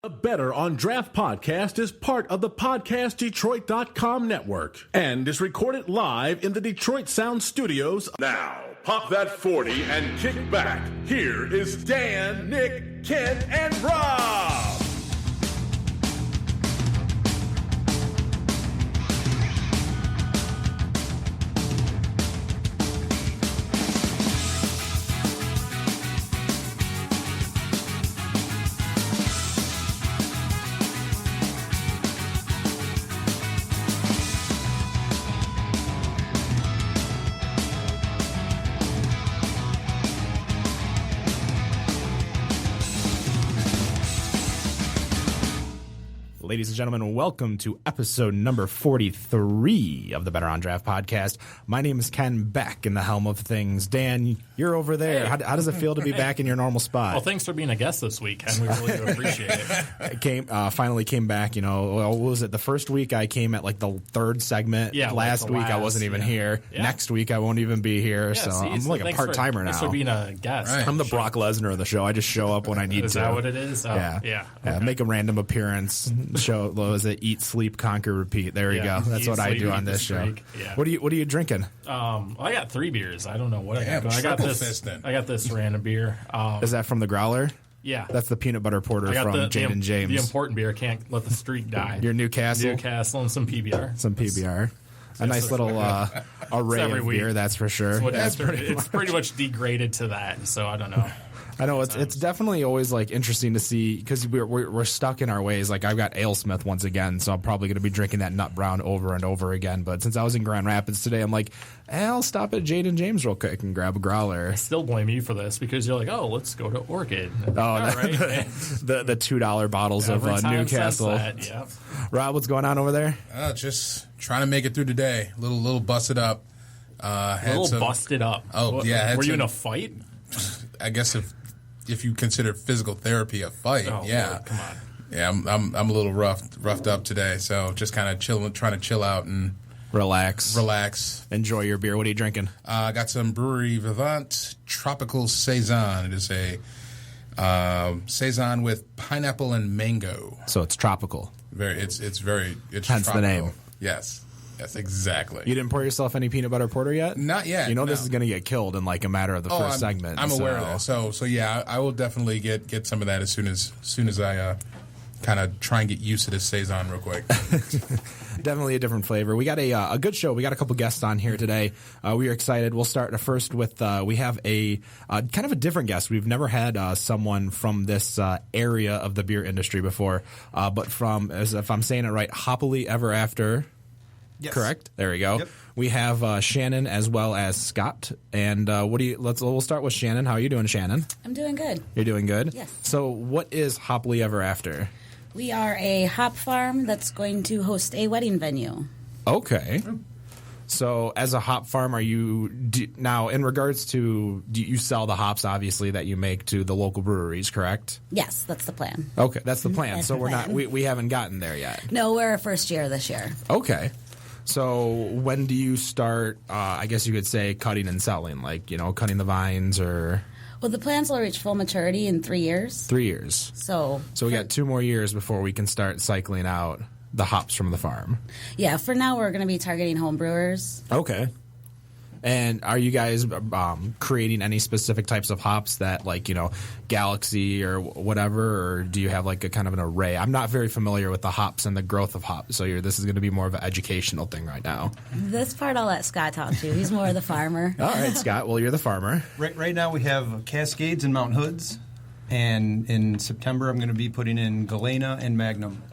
The Better on Draft podcast is part of the PodcastDetroit.com network and is recorded live in the Detroit Sound Studios. Now, pop that 40 and kick back. Here is Dan, Nick, Ken, and Rob. Ladies and gentlemen, welcome to episode number 43 of the Better on Draft podcast. My name is Ken, back in the helm of things. Dan, you're over there. Hey. How does it feel to be back in your normal spot? Well, thanks for being a guest this week, Ken. We really do appreciate it. Finally came back, what was it? The first week I came at like the third segment. Yeah, last week I wasn't even here. Yeah. Next week I won't even be here. I'm like a part-timer now. Thanks for being a guest. Right. I'm the Brock Lesnar of the show. I just show up when I need to. Is that what it is? Yeah. Make a random appearance. Show, what was it? Eat, sleep, conquer, repeat. There you go. That's what I do on this show. Yeah. What are you drinking? I got 3 beers. I don't know what I got this random beer. Is that from the growler? Yeah. That's the peanut butter porter from Jade and James. The important beer. Can't let the streak die. Your Newcastle and some PBR. A nice little array of beer, that's for sure. It's pretty much degraded to that, so I don't know. I know it's definitely always like interesting to see because we're stuck in our ways. Like I've got AleSmith once again, so I'm probably going to be drinking that Nut Brown over and over again. But since I was in Grand Rapids today, I'm like, I'll stop at Jade and James real quick and grab a growler. I still blame you for this because you're like, oh, let's go to Orchid. The $2 bottles of Newcastle. Yep. Rob, what's going on over there? Just trying to make it through today. A little busted up. Busted up. Oh, yeah. Were you in a fight? I guess if you consider physical therapy a fight, yeah. Lord, come on. Yeah, I'm a little roughed up today, so just kind of trying to chill out and relax. Enjoy your beer. What are you drinking? I got some Brewery Vivant Tropical Saison. It is a Saison with pineapple and mango. So it's tropical. It's hence tropical. The name. Yes, exactly. You didn't pour yourself any peanut butter porter yet? Not yet. This is going to get killed in like a matter of the first segment. I'm aware of that. So yeah, I will definitely get some of that as soon as I kind of try and get used to this Saison real quick. Definitely a different flavor. We got a good show. We got a couple guests on here today. We are excited. We'll start first with we have a kind of a different guest. We've never had someone from this area of the beer industry before, but from, as if I'm saying it right, Hoppily Ever After. Yes. Correct. There we go. Yep. We have Shannon as well as Scott. And we'll start with Shannon. How are you doing, Shannon? I'm doing good. You're doing good? Yes. So what is Hoppily Ever After? We are a hop farm that's going to host a wedding venue. Okay. So as a hop farm, now in regards to, do you sell the hops obviously that you make to the local breweries, correct? Yes, that's the plan. Okay, that's the plan. That's so the we're plan. not we haven't gotten there yet. No, we're our first year this year. Okay. So when do you start, I guess you could say, cutting and selling, like, cutting the vines or? Well, the plants will reach full maturity in 3 years. 3 years. So we got 2 more years before we can start cycling out the hops from the farm. Yeah, for now we're going to be targeting home brewers. Okay. And are you guys creating any specific types of hops that, like, Galaxy or whatever, or do you have like a kind of an array? I'm not very familiar with the hops and the growth of hops, so this is going to be more of an educational thing right now. This part I'll let Scott talk to. He's more of the farmer. All right, Scott. Well, you're the farmer. Right now we have Cascades and Mount Hoods, and in September I'm going to be putting in Galena and Magnum.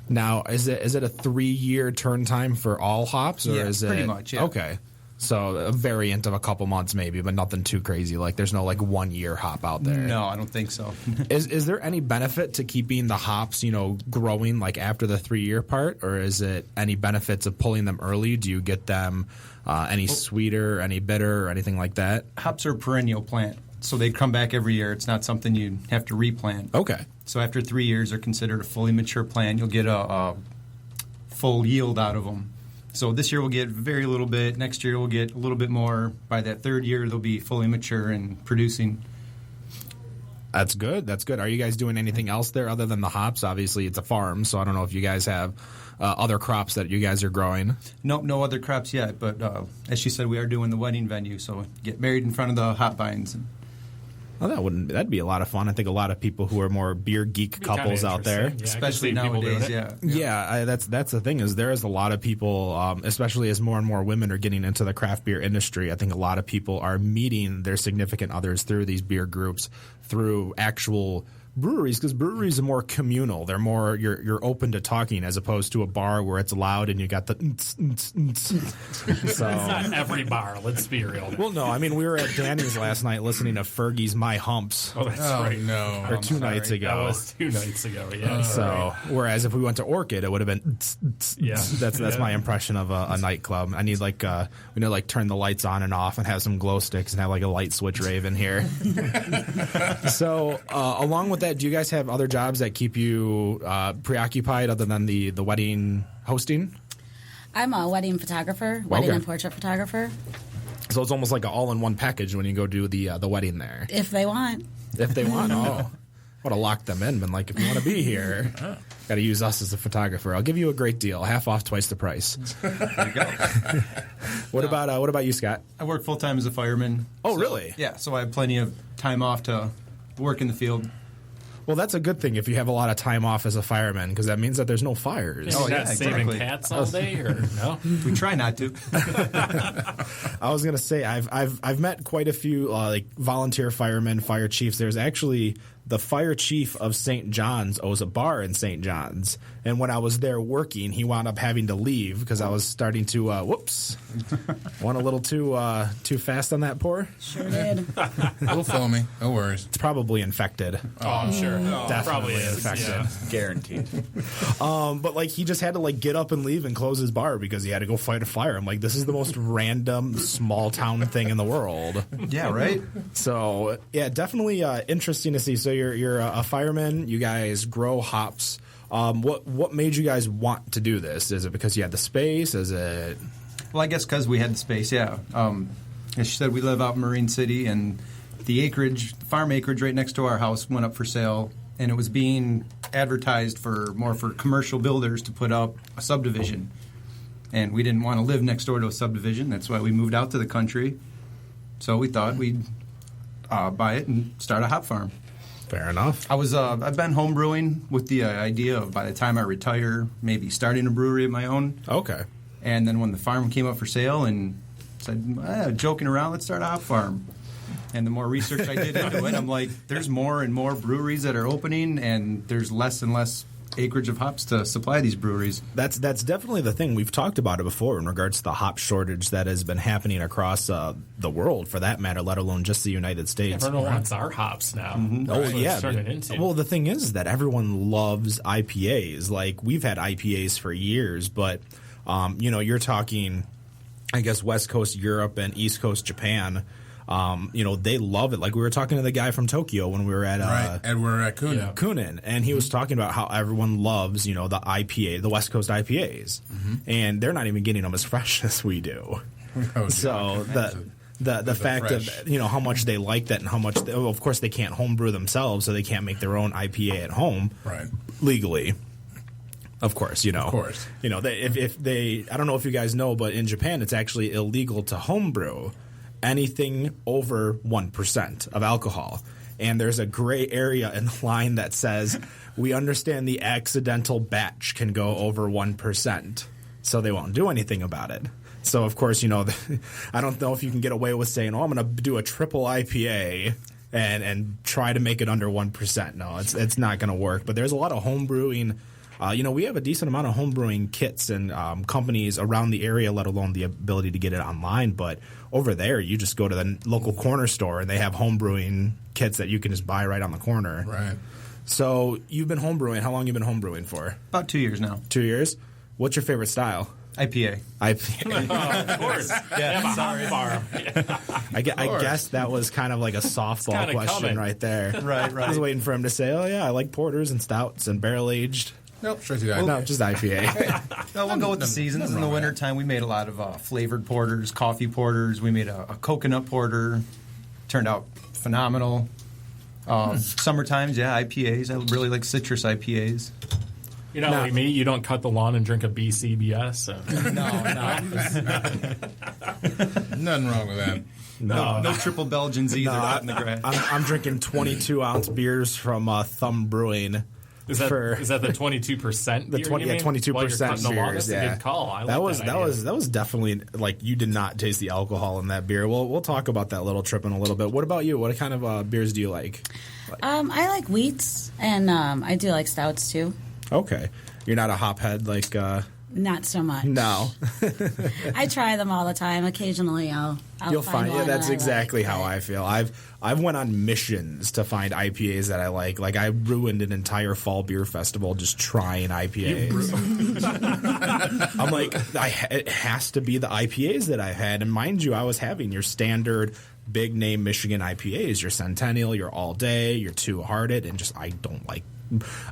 Now, is it a 3-year turn time for all hops, or is it pretty much? Yeah. Okay. So a variant of a couple months maybe, but nothing too crazy. Like there's no like 1 year hop out there. No, I don't think so. Is there any benefit to keeping the hops, growing like after the 3-year part, or is it any benefits of pulling them early? Do you get them any sweeter, any bitter, or anything like that? Hops are a perennial plant, so they come back every year. It's not something you have to replant. Okay. So after 3 years, they're considered a fully mature plant. You'll get a full yield out of them. So this year we'll get very little bit. Next year we'll get a little bit more. By that 3rd year, they'll be fully mature and producing. That's good. Are you guys doing anything else there other than the hops? Obviously, it's a farm, so I don't know if you guys have other crops that you guys are growing. Nope, no other crops yet. But as she said, we are doing the wedding venue, so get married in front of the hop vines. Well, that'd be a lot of fun. I think a lot of people who are more beer geek couples out there, Yeah, especially nowadays. Yeah. That's the thing is there is a lot of people, especially as more and more women are getting into the craft beer industry. I think a lot of people are meeting their significant others through these beer groups, through actual breweries, because breweries are more communal. They're more you're open to talking as opposed to a bar where it's loud and you got the. So It's not every bar. Let's be real. well, no, I mean we were at Danny's last night listening to Fergie's "My Humps." Oh, that's right. No. Or two nights ago. That was 2 nights ago. Yeah. So, whereas if we went to Orchid, it would have been. Yeah. That's my impression of a nightclub. I need turn the lights on and off and have some glow sticks and have like a light switch rave in here. So, along with that, do you guys have other jobs that keep you preoccupied other than the wedding hosting? I'm a wedding photographer, wedding and portrait photographer. So it's almost like an all-in-one package when you go do the wedding there. If they want. If they want, would have locked them in. Been like, if you want to be here, got to use us as a photographer. I'll give you a great deal, half off, twice the price. There you go. What about you, Scott? I work full time as a fireman. Oh, so, really? Yeah, so I have plenty of time off to work in the field. Well, that's a good thing if you have a lot of time off as a fireman, because that means that there's no fires. You're yeah, not saving exactly. cats all day, or no? We try not to. I was gonna say I've met quite a few like volunteer firemen, fire chiefs. There's actually the fire chief of St. John's owns a bar in St. John's, and when I was there working, he wound up having to leave because I was starting to went a little too fast on that pour. Sure did. It'll foamy. No worries. It's probably infected. Oh, I'm sure. Definitely Probably is. infected. Yeah. Guaranteed. But like he just had to like get up and leave and close his bar because he had to go fight a fire. I'm like, this is the most random small town thing in the world. Yeah, right? So yeah, definitely interesting to see. So you're a fireman. You guys grow hops. What made you guys want to do this? Is it because you had the space? Is it? Well, I guess because we had the space, yeah. As she said, we live out in Marine City, and the farm acreage right next to our house went up for sale, and it was being advertised for commercial builders to put up a subdivision. And we didn't want to live next door to a subdivision. That's why we moved out to the country. So we thought we'd buy it and start a hop farm. Fair enough. I've been home brewing with the idea of by the time I retire, maybe starting a brewery of my own. Okay. And then when the farm came up for sale and said, joking around, let's start a hop farm. And the more research I did into it, I'm like, there's more and more breweries that are opening, and there's less and less acreage of hops to supply these breweries. That's definitely the thing. We've talked about it before in regards to the hop shortage that has been happening across the world, for that matter, let alone just the United States. Everyone wants our hops now. Oh, That's what yeah. it's turning into. Well, the thing is that everyone loves IPAs. Like, we've had IPAs for years, but, you're talking, I guess, West Coast Europe and East Coast Japan. They love it. Like, we were talking to the guy from Tokyo when we were at We're at Kunin. Yeah. Kunin, and he was talking about how everyone loves, the IPA, the West Coast IPAs, and they're not even getting them as fresh as we do. Oh, So the fact fresh. of how much they like that and how much of course they can't homebrew themselves, so they can't make their own IPA at home legally. Of course, Of course. if they I don't know if you guys know, but in Japan it's actually illegal to homebrew anything over 1% of alcohol. And there's a gray area in the line that says, we understand the accidental batch can go over 1%. So they won't do anything about it. So, of course, I don't know if you can get away with saying, I'm going to do a triple IPA and try to make it under 1%. No, it's not going to work. But there's a lot of home brewing. We have a decent amount of homebrewing kits and companies around the area, let alone the ability to get it online. But over there, you just go to the local corner store, and they have homebrewing kits that you can just buy right on the corner. Right. So you've been homebrewing. How long have you been homebrewing for? About 2 years now. 2 years? What's your favorite style? IPA. Of course. Yeah, hop farm. I guess that was kind of like a softball kinda question coming. right there. Right. I was waiting for him to say, oh, yeah, I like porters and stouts and barrel-aged. Nope, straight to that. No, just IPA. No, we'll go with the seasons. In the wintertime, we made a lot of flavored porters, coffee porters. We made a coconut porter. Turned out phenomenal. Summer times, IPAs. I really like citrus IPAs. You're not like me. You don't cut the lawn and drink a BCBS. So. No. Nothing wrong with that. No triple Belgians either out in the grass. I'm drinking 22-ounce beers from Thumb Brewing. Is that the 22%? The 22% beers. That's a good call. I that like that was definitely like you did not taste the alcohol in that beer. We'll talk about that little trip in a little bit. What about you? What kind of beers do you like? I like wheats, and I do like stouts too. Okay, you're not a hop head like. Not so much. No. I try them all the time. Occasionally, I'll You'll find one that's that exactly I like. how I feel. I've went on missions to find IPAs that I like. Like I ruined an entire fall beer festival just trying IPAs. I'm like, it has to be the IPAs that I've had. And mind you, I was having your standard big name Michigan IPAs, your Centennial, your All Day, your Two Hearted, and just I don't like.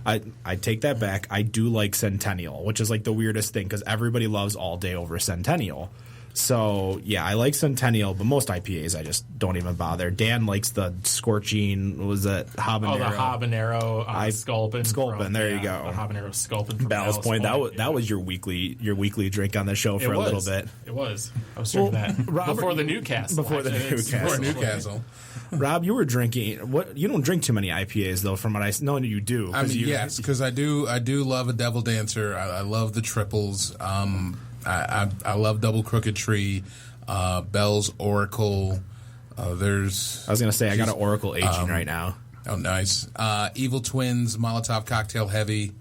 I take that back. I do like Centennial, which is like the weirdest thing because everybody loves All Day over Centennial. So, yeah, I like Centennial, but most IPAs I just don't even bother. Dan likes the scorching, what was it, habanero? Oh, the habanero Sculpin. Sculpin, there you go. The habanero Sculpin from Ballast Point. That was your weekly drink on the show for a little bit. It was. I was drinking that before the Newcastle. Before Newcastle. Rob, you were drinking. What? You don't drink too many IPAs though. From what I know, you do. I mean, yes, because I do love a Devil Dancer. I love the triples. I love Double Crooked Tree, Bell's Oracle. I was going to say I got an Oracle aging right now. Oh, nice. Evil Twins Molotov Cocktail Heavy.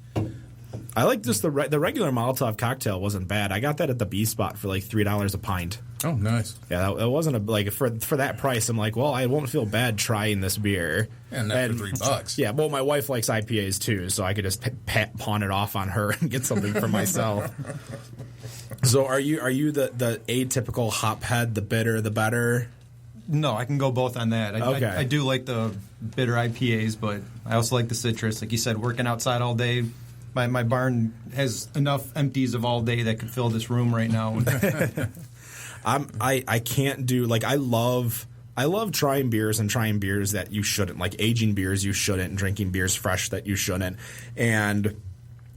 I like just the regular Molotov cocktail wasn't bad. I got that at the B Spot for like $3 a pint. Oh, nice. Yeah, that wasn't for that price. I'm like, well, I won't feel bad trying this beer. And that for $3. Yeah, well, my wife likes IPAs too, so I could just pawn it off on her and get something for myself. So, are you the atypical hop head, the bitter, the better? No, I can go both on that. Okay. I do like the bitter IPAs, but I also like the citrus. Like you said, working outside all day. My barn has enough empties of all day that could fill this room right now. I can't do like I love trying beers that you shouldn't, like aging beers you shouldn't, and drinking beers fresh that you shouldn't. And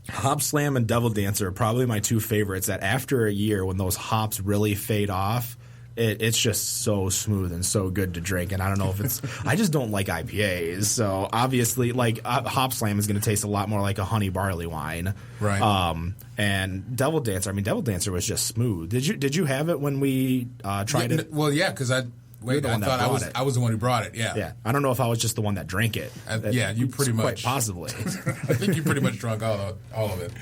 Hop Slam and Devil Dancer are probably my two favorites that after a year when those hops really fade off, it's just so smooth and so good to drink. And I don't know if it's – I just don't like IPAs. So obviously like Hop Slam is going to taste a lot more like a honey barley wine. Right. And Devil Dancer was just smooth. Did you have it when we tried it? Well, yeah, because I was the one who brought it. Yeah. Yeah. I don't know if I was just the one that drank it. You pretty much. Quite possibly. I think you pretty much drunk all of it.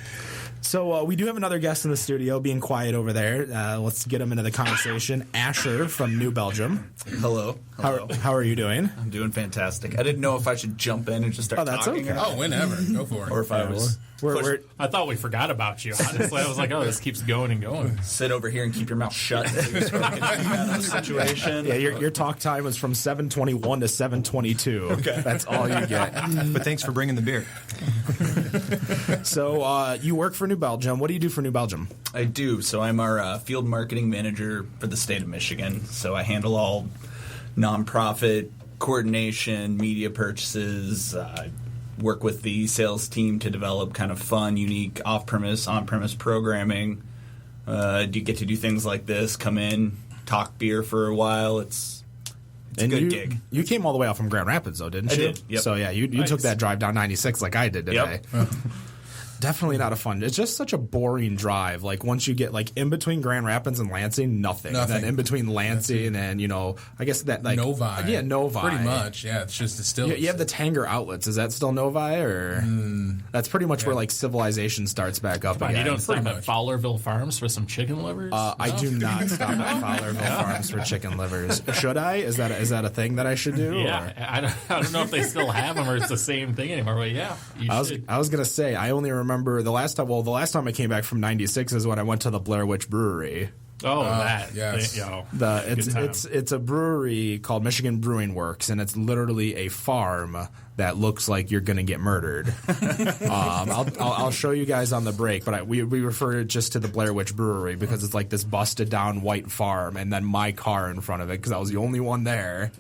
So we do have another guest in the studio being quiet over there. Let's get him into the conversation. Asher from New Belgium. Hello. How are you doing? I'm doing fantastic. I didn't know if I should jump in and just start talking. Okay. Oh, whenever. Go for it. Or if I was... I thought we forgot about you, honestly. I was like, oh, this keeps going and going. Sit over here and keep your mouth shut. Situation. Yeah, your talk time was from 7:21 to 7:22. Okay. That's all you get. But thanks for bringing the beer. So you work for New Belgium. What do you do for New Belgium? I do. So I'm our field marketing manager for the state of Michigan. So I handle all nonprofit coordination, media purchases, work with the sales team to develop kind of fun, unique off-premise, on-premise programming. Do you get to do things like this, come in, talk beer for a while. It's a good gig. You came all the way out from Grand Rapids, though, didn't you? I did, yep. So, yeah, you took that drive down 96 like I did today. Yep. Definitely not a fun. It's just such a boring drive. Like once you get like in between Grand Rapids and Lansing, nothing. And then in between Lansing and I guess that like Novi. Yeah, Novi. Pretty much. Yeah, it's just distilled. You have the Tanger outlets. Is that still Novi or that's pretty much where like civilization starts back up again? You don't stop at Fowlerville Farms for some chicken livers? I do not stop at Fowlerville Farms for chicken livers. Should I? Is that a thing that I should do? Yeah, I don't know if they still have them or it's the same thing anymore. But yeah, I was gonna say I only remember the last time I came back from 96 is when I went to the Blair Witch Brewery. Oh, that. yes. It's a brewery called Michigan Brewing Works, and it's literally a farm that looks like you're going to get murdered. I'll show you guys on the break, but we refer just to the Blair Witch Brewery because it's like this busted down white farm, and then my car in front of it because I was the only one there.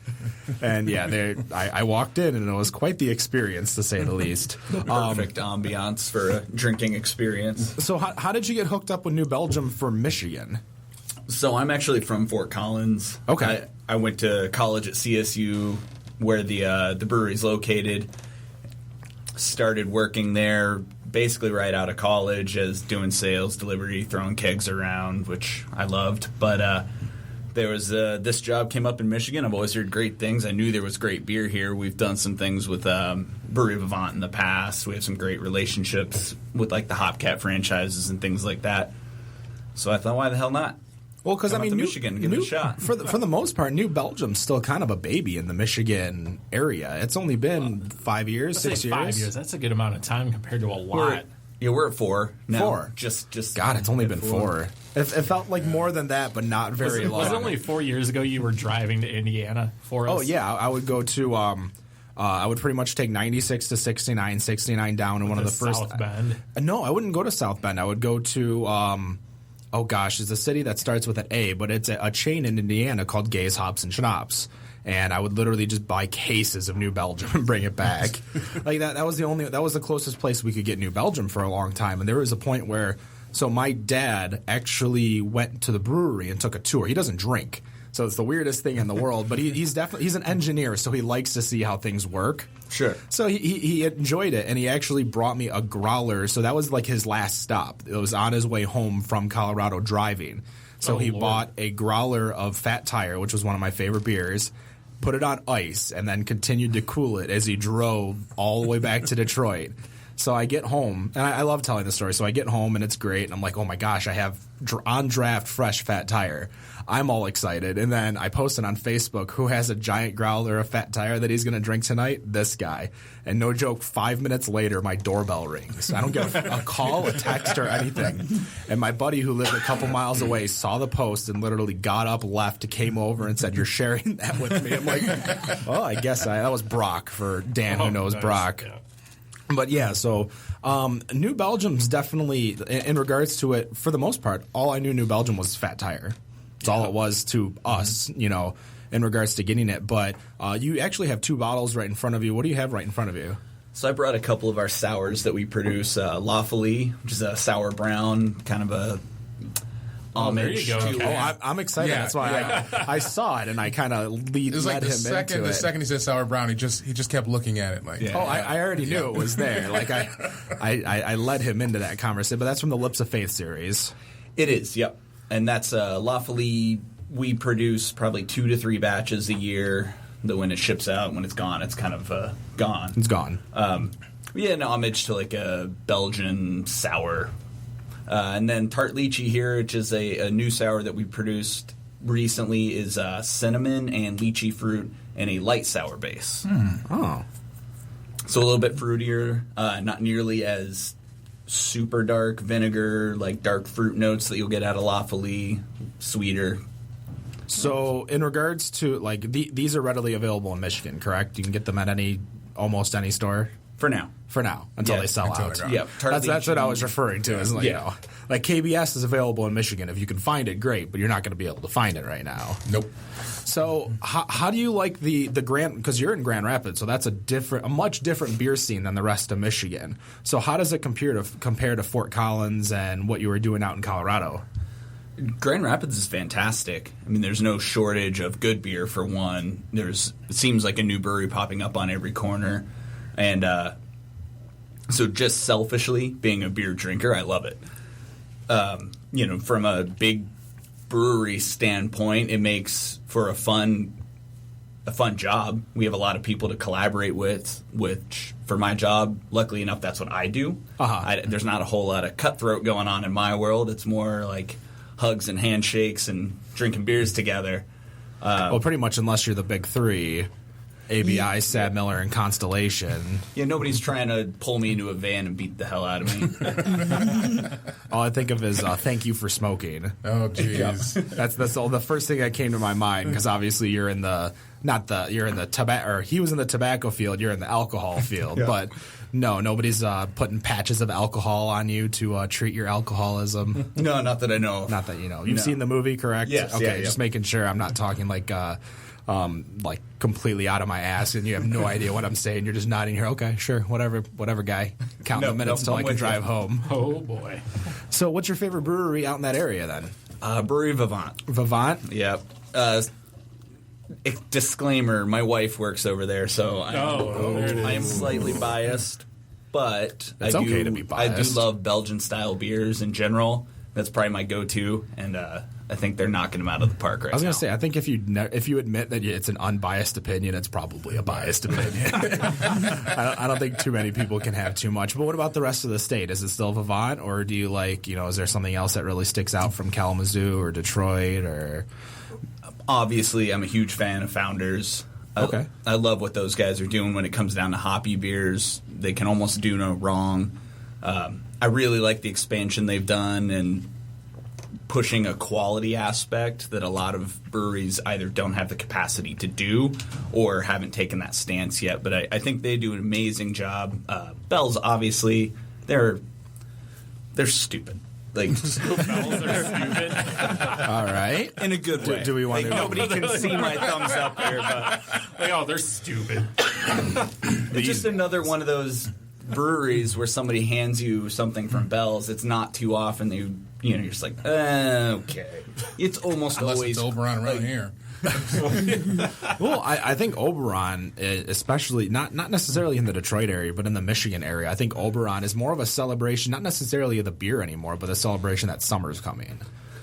And yeah, I walked in, and it was quite the experience, to say the least. Perfect ambiance for a drinking experience. So how did you get hooked up with New Belgium for Michigan? So I'm actually from Fort Collins. Okay. I went to college at CSU, where the brewery's located. Started working there basically right out of college as doing sales, delivery, throwing kegs around, which I loved. But there was this job came up in Michigan. I've always heard great things. I knew there was great beer here. We've done some things with Brewery Vivant in the past. We have some great relationships with like the Hopcat franchises and things like that. So I thought, why the hell not? Well, because Michigan, give it a shot. For the most part, New Belgium's still kind of a baby in the Michigan area. It's only been 5 years, 6 years. 5 years. That's a good amount of time compared to a lot. We're at 4 now. 4. Just God, it's only been 4. It felt like more than that, but not very long. Was it only 4 years ago you were driving to Indiana for us? Oh yeah, I would go to. I would pretty much take 96 to 69 down in one of the first. South Bend. No, I wouldn't go to South Bend. I would go to. Oh gosh, it's a city that starts with an A, but it's a chain in Indiana called Gay's Hops and Schnapps. And I would literally just buy cases of New Belgium and bring it back. Like that was the closest place we could get New Belgium for a long time. And there was a point where, so my dad actually went to the brewery and took a tour. He doesn't drink, so it's the weirdest thing in the world. But he's an engineer, so he likes to see how things work. Sure. So he enjoyed it, and he actually brought me a growler. So that was like his last stop. It was on his way home from Colorado driving. So he bought a growler of Fat Tire, which was one of my favorite beers, put it on ice, and then continued to cool it as he drove all the way back to Detroit. So I get home, and I love telling the story. So I get home, and it's great, and I'm like, oh my gosh, I have on draft fresh Fat Tire. I'm all excited, and then I posted on Facebook, who has a giant growler of Fat Tire that he's going to drink tonight? This guy. And no joke, 5 minutes later, my doorbell rings. I don't get a call, a text, or anything. And my buddy who lived a couple miles away saw the post and literally got up, left, came over, and said, you're sharing that with me. I'm like, well, I guess that was Brock for Dan, who knows nice. Brock. Yeah. But yeah, so New Belgium's definitely, in regards to it, for the most part, all I knew New Belgium was Fat Tire. That's all it was to us, in regards to getting it. But you actually have 2 bottles right in front of you. What do you have right in front of you? So I brought a couple of our sours that we produce, Lawfully, which is a sour brown, kind of a homage there you go. to... Okay. Oh, I'm excited. Yeah, That's why I saw it, and I kind of led him into it. The second he said sour brown, he just kept looking at it like. Yeah. Oh, I already knew it was there. Like I led him into that conversation. But that's from the Lips of Faith series. It is, yep. And that's Lawfully, we produce probably 2 to 3 batches a year. That when it ships out, when it's gone, it's kind of gone. It's gone. Yeah, an homage to like a Belgian sour. And then Tart Lychee here, which is a new sour that we produced recently, is cinnamon and lychee fruit and a light sour base. Oh. So a little bit fruitier, not nearly as super dark vinegar, like dark fruit notes that you'll get out of Lawfully, sweeter. So in regards to, like, these are readily available in Michigan, correct? You can get them at almost any store? For now. Until Yeah, they sell until out. they're gone. Yep. That's what I was referring to. Is Yeah. like KBS is available in Michigan. If you can find it, great. But you're not going to be able to find it right now. Nope. So how do you like the Grand? Because you're in Grand Rapids, so that's a much different beer scene than the rest of Michigan. So how does it compare to Fort Collins and what you were doing out in Colorado? Grand Rapids is fantastic. I mean, there's no shortage of good beer for one. It seems like a new brewery popping up on every corner. And so just selfishly, being a beer drinker, I love it. From a big brewery standpoint, it makes for a fun job. We have a lot of people to collaborate with, which for my job, luckily enough, that's what I do. There's not a whole lot of cutthroat going on in my world. It's more like hugs and handshakes and drinking beers together. Well, pretty much unless you're the big 3. ABI, Sad Miller, and Constellation. Yeah, nobody's trying to pull me into a van and beat the hell out of me. All I think of is thank you for smoking. Oh, jeez. That's all the first thing that came to my mind, because obviously you're in the tobacco, or he was in the tobacco field, you're in the alcohol field, but no, nobody's putting patches of alcohol on you to treat your alcoholism. No, not that I know of. Not that you know. You've seen the movie, correct? Yes. Okay, yeah. just making sure I'm not talking like completely out of my ass and you have no idea what I'm saying. You're just nodding here. Okay, sure, whatever, guy. Counting the minutes till I can drive home. Oh boy. So, what's your favorite brewery out in that area then? Brewery Vivant. Vivant? Yep. Disclaimer: my wife works over there, so I am slightly biased. But It's okay to be biased. I do love Belgian style beers in general. That's probably my go-to, and I think they're knocking them out of the park right now. I was going to say, I think if you admit that it's an unbiased opinion, it's probably a biased opinion. I don't think too many people can have too much. But what about the rest of the state? Is it still Vivant, or do you like, is there something else that really sticks out from Kalamazoo or Detroit? Or obviously, I'm a huge fan of Founders. Okay. I love what those guys are doing when it comes down to hoppy beers. They can almost do no wrong. I really like the expansion they've done and pushing a quality aspect that a lot of breweries either don't have the capacity to do or haven't taken that stance yet. But I think they do an amazing job. Bell's, obviously, they're stupid. Like, Bells are stupid. all right, in a good way. Do we want to? Nobody can see my thumbs up there, but They're stupid. it's just another one of those breweries where somebody hands you something from Bell's. It's not too often you're just like, okay. It's almost Unless always it's Oberon around here. Well, I think Oberon, especially not necessarily in the Detroit area, but in the Michigan area, I think Oberon is more of a celebration, not necessarily of the beer anymore, but a celebration that summer's coming.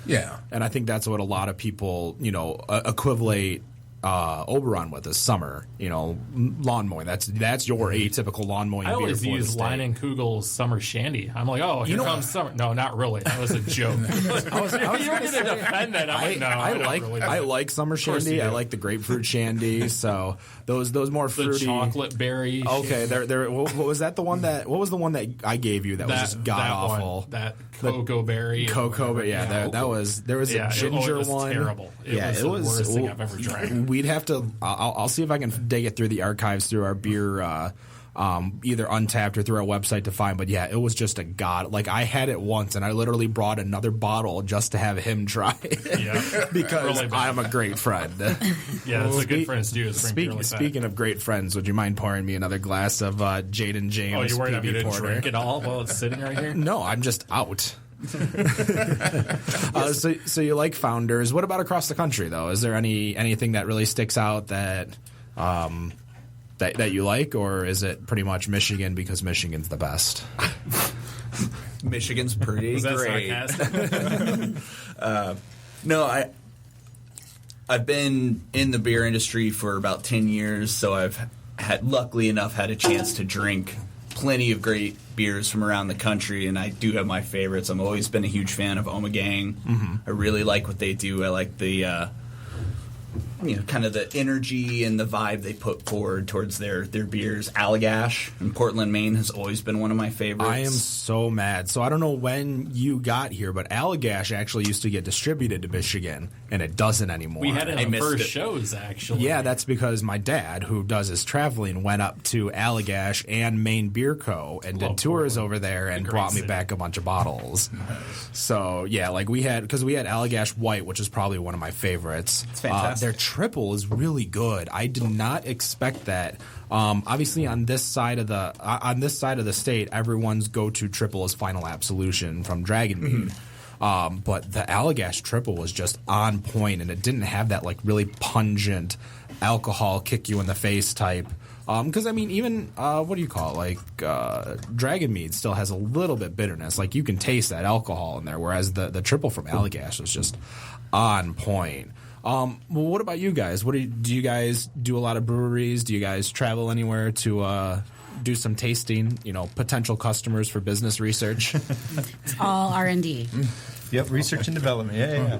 Yeah. And I think that's what a lot of people, equivalate Oberon with is summer. Lawn mowing. That's your atypical lawn mowing. I beer always for the use state. Line and Kugel's Summer Shandy. I'm like, oh, here comes summer. No, not really. That was a joke. I was you were gonna going to say, defend it. I'm like, no, I like summer shandy. you I do. like the grapefruit shandy. So those more the fruity. chocolate berry. Okay, there. What was that? What was the one that I gave you that was just god awful? That cocoa berry. Cocoa, but yeah, there was a ginger it was one. Terrible. It was the worst thing I've ever drank. We'd have to. I'll see if I can dig it through the archives through our beer, either Untapped or through our website to find. But yeah, it was just a god. Like, I had it once, and I literally brought another bottle just to have him try it. Yeah, because really bad. I'm a great friend. Yeah, that's what good friends do. Is bring beer like that. Speaking of great friends, would you mind pouring me another glass of Jaden James? Oh, you're worried I'm PB going to Porter? drink it all while it's sitting right here? No, I'm just out. So you like Founders. What about across the country, though? Is there anything that really sticks out that you like, or is it pretty much Michigan because Michigan's the best? Michigan's pretty Was that great. sarcastic? No, I've been in the beer industry for about 10 years, so I've luckily enough had a chance to drink plenty of great beers from around the country, and I do have my favorites. I've always been a huge fan of Omegang. Mm-hmm. I really like what they do. I like the kind of the energy and the vibe they put forward towards their beers. Allagash in Portland, Maine has always been one of my favorites. I am so mad. So I don't know when you got here, but Allagash actually used to get distributed to Michigan, and it doesn't anymore. We had it I on the missed first it. shows, actually. Yeah, that's because my dad, who does his traveling, went up to Allagash and Maine Beer Co. and did Love tours Portland. over there and Great brought me city. back a bunch of bottles. So, yeah, like we had Allagash White, which is probably one of my favorites. It's fantastic. Their triple is really good. I did not expect that. Obviously, on this side of the state, everyone's go-to triple is Final Absolution from Dragon Mead. But the Allagash triple was just on point, and it didn't have that like really pungent alcohol kick you in the face type. Because I mean, even what do you call it? Like Dragon Mead still has a little bit bitterness. Like you can taste that alcohol in there, whereas the triple from Allagash was just on point. Well, what about you guys? Do you guys do a lot of breweries? Do you guys travel anywhere to do some tasting? Potential customers for business research. It's all R&D. Yep, research and development. Yeah.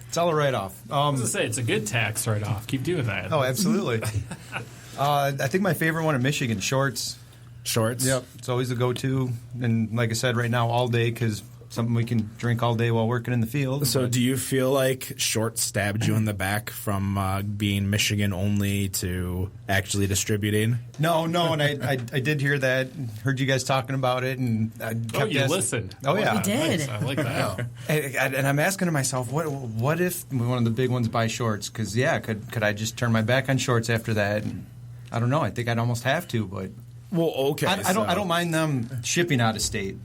It's all a write-off. I was going to say, it's a good tax write-off. Keep doing that. Oh, absolutely. I think my favorite one in Michigan, shorts. Shorts? Yep, it's always a go-to. And like I said, right now, all day, because something we can drink all day while working in the field. So do you feel like Shorts stabbed you in the back from being Michigan only to actually distributing? No, and I did hear that, heard you guys talking about it, and I kept you asking. listened. Oh, yeah. We did. Nice. I like that. And I'm asking to myself, what if one of the big ones buys Shorts? Because, could I just turn my back on Shorts after that? And I don't know. I think I'd almost have to, but... Well, okay. I don't mind them shipping out of state.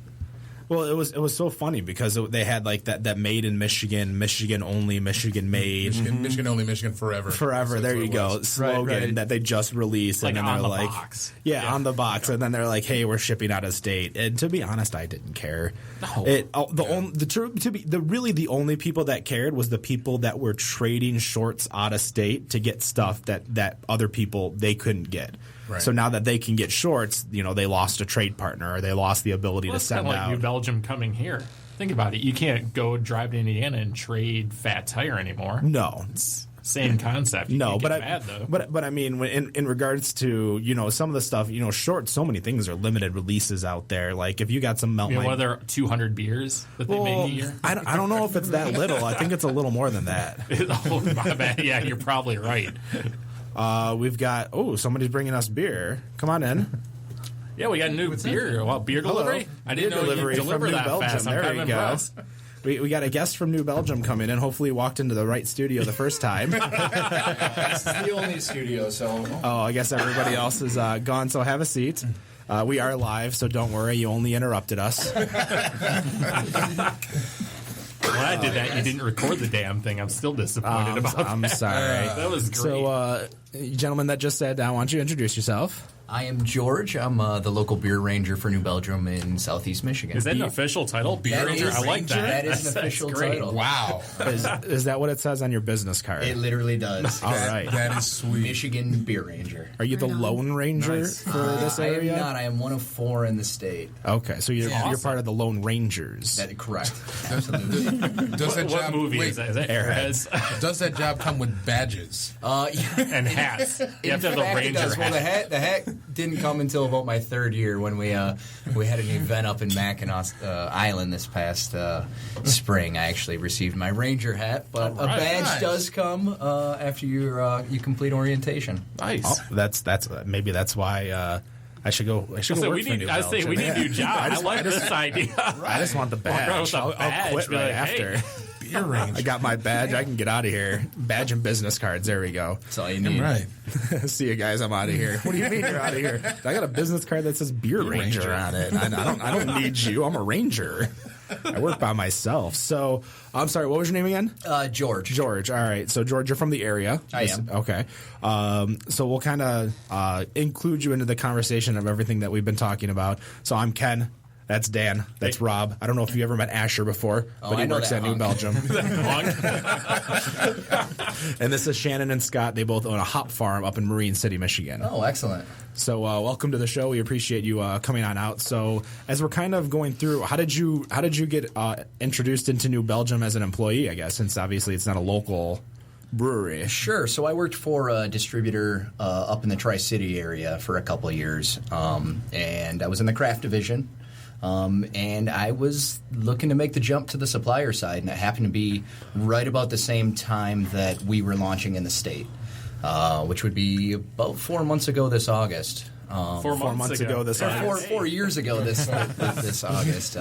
Well, it was so funny because they had like that made in Michigan, Michigan only, Michigan made, Michigan only, Michigan forever. Forever. There you go. Slogan that they just released, Like and then on they're the like, box. yeah, on the box, and then they're like, hey, we're shipping out of state. And to be honest, I didn't care. No. The only people that cared was the people that were trading Shorts out of state to get stuff that other people they couldn't get. Right. So now that they can get Shorts, they lost a trade partner or they lost the ability to It's send kind of like out. New Belgium coming here. Think about it. You can't go drive to Indiana and trade fat tire anymore. No. Same concept. You No, can't but get mad, though. but I mean, in regards to some of the stuff, Shorts, so many things are limited releases out there. Like if you got some melt, what are there 200 beers that they make a year? I don't know if it's that little. I think it's a little more than that. Oh, my bad. Yeah, you're probably right. We've got somebody's bringing us beer. Come on in. Yeah, we got a new beer. Well, beer delivery? I didn't know Delivery you from deliver New that Belgium. fast. I'm There kind you of go. impressed. We got a guest from New Belgium coming in. Hopefully, he walked into the right studio the first time. This is the only studio, so... Oh, I guess everybody else is gone. So have a seat. We are live, so don't worry. You only interrupted us. When I did that, you didn't record the damn thing. I'm still disappointed about that. I'm sorry. That was great. So, gentleman that just sat down, why don't you introduce yourself? I am George. I'm the local beer ranger for New Belgium in Southeast Michigan. Is that an official title? Beer That Ranger? is- I like that. That is an That's official great. title. Wow. Is that what it says on your business card? It literally does. All right. That is sweet. Michigan Beer Ranger. Are you the Lone Ranger Nice. for this I am area? not. I am one of 4 in the state. Okay, so you're Awesome. part of the Lone Rangers. That is correct. Does that What job, movie wait, is that? Is that Airheads? Does that job come with badges? And hats. You have to have the In fact, it Ranger does. Well, hat. the hat didn't come until about my 3rd year when we had an event up in Mackinac Island this past spring. I actually received my Ranger hat, but All right. a badge Nice. does come after you complete orientation. Nice. Oh, that's maybe that's why I should go. I should go So work we for need. New I say we Belgium. need a new job. I like this idea. I just want the around with badge. a I'll badge, quit be right like, after. hey. Beer Ranger. I got my badge. I can get out of here. Badge and business cards. There we go. That's all you need. Right. See you guys. I'm out of here. What do you mean you're out of here? I got a business card that says Beer Ranger Ranger. on it. I don't need you. I'm a ranger. I work by myself. So I'm sorry. What was your name again? George. George. All right. So George, you're from the area. I am. Okay. So we'll kind of include you into the conversation of everything that we've been talking about. So I'm Ken. That's Dan. That's Rob. I don't know if you ever met Asher before, but he I know works that at New hunk. Belgium. And this is Shannon and Scott. They both own a hop farm up in Marine City, Michigan. Oh, excellent. So welcome to the show. We appreciate you coming on out. So as we're kind of going through, how did you get introduced into New Belgium as an employee? I guess since obviously it's not a local brewery. Sure. So I worked for a distributor up in the Tri-City area for a couple of years, and I was in the craft division. And I was looking to make the jump to the supplier side, and it happened to be right about the same time that we were launching in the state, which would be about 4 months ago this August. 4 months ago. this Or August. 4 years ago this August.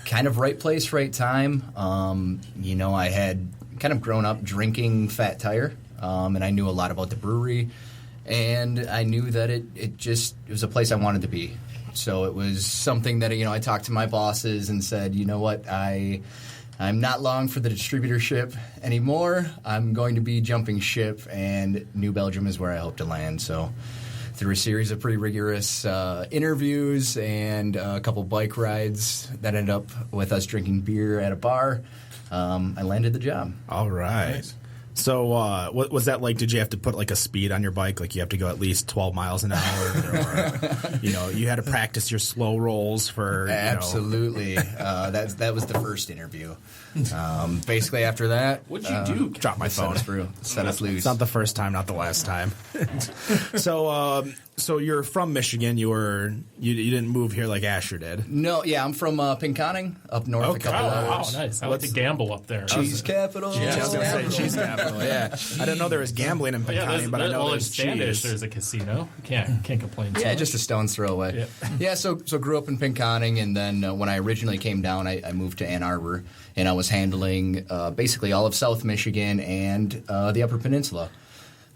Kind of right place, right time. I had kind of grown up drinking Fat Tire, and I knew a lot about the brewery, and I knew that it was a place I wanted to be. So it was something that I talked to my bosses and said, you know what, I'm not long for the distributorship anymore. I'm going to be jumping ship, and New Belgium is where I hope to land. So through a series of pretty rigorous interviews and a couple bike rides that ended up with us drinking beer at a bar, I landed the job. All right. So what was that like? Did you have to put like a speed on your bike? Like you have to go at least 12 miles an hour? Or, you had to practice your slow rolls for... Absolutely. That was the first interview. Basically after that... What'd you do? Drop my phone. Set us loose. It's not the first time, not the last time. So you're from Michigan. You didn't move here like Asher did. No, yeah, I'm from Pinconning, up north a couple hours. Wow, nice. I like to gamble up there. Cheese capital. I was going to say cheese capital. Yeah, I didn't know there was gambling in Pinconning, but I know there's Standish. cheese. There's a casino. Can't complain. Yeah, just a stone's throw away. Yeah, so grew up in Pinconning, and then when I originally came down, I moved to Ann Arbor, and I was handling basically all of South Michigan and the Upper Peninsula.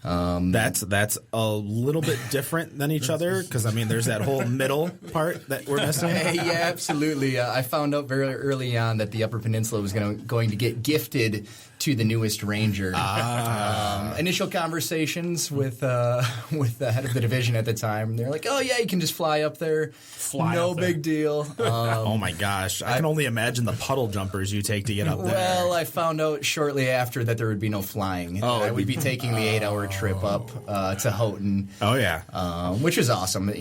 That's a little bit different than each other because there's that whole middle part that we're missing. Yeah, absolutely. I found out very early on that the Upper Peninsula was going to get gifted to the newest Ranger. Initial conversations with the head of the division at the time. They're like, "Oh yeah, you can just fly up there. No big deal." Oh my gosh, I can only imagine the puddle jumpers you take to get up there. Well, I found out shortly after that there would be no flying. I would be taking the 8-hour trip up to Houghton. Oh yeah, which is awesome.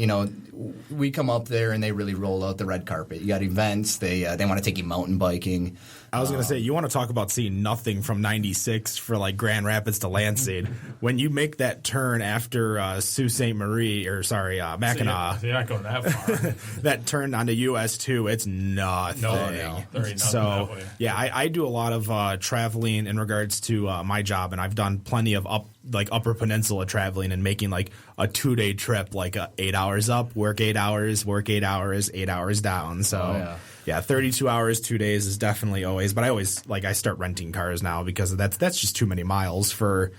We come up there and they really roll out the red carpet. You got events. They want to take you mountain biking. I was going to say, you want to talk about seeing nothing from 96 for like Grand Rapids to Lansing. When you make that turn after Sault Ste. Marie, Mackinac. So you're not going that far. That turn onto US 2, it's nothing. No. There ain't nothing that way. Yeah, I do a lot of traveling in regards to my job, and I've done plenty of Upper Peninsula traveling and making like a 2-day trip, like 8 hours up, work 8 hours, 8 hours down. So yeah, 32 hours, 2 days is definitely always. But I start renting cars now because that's just too many miles for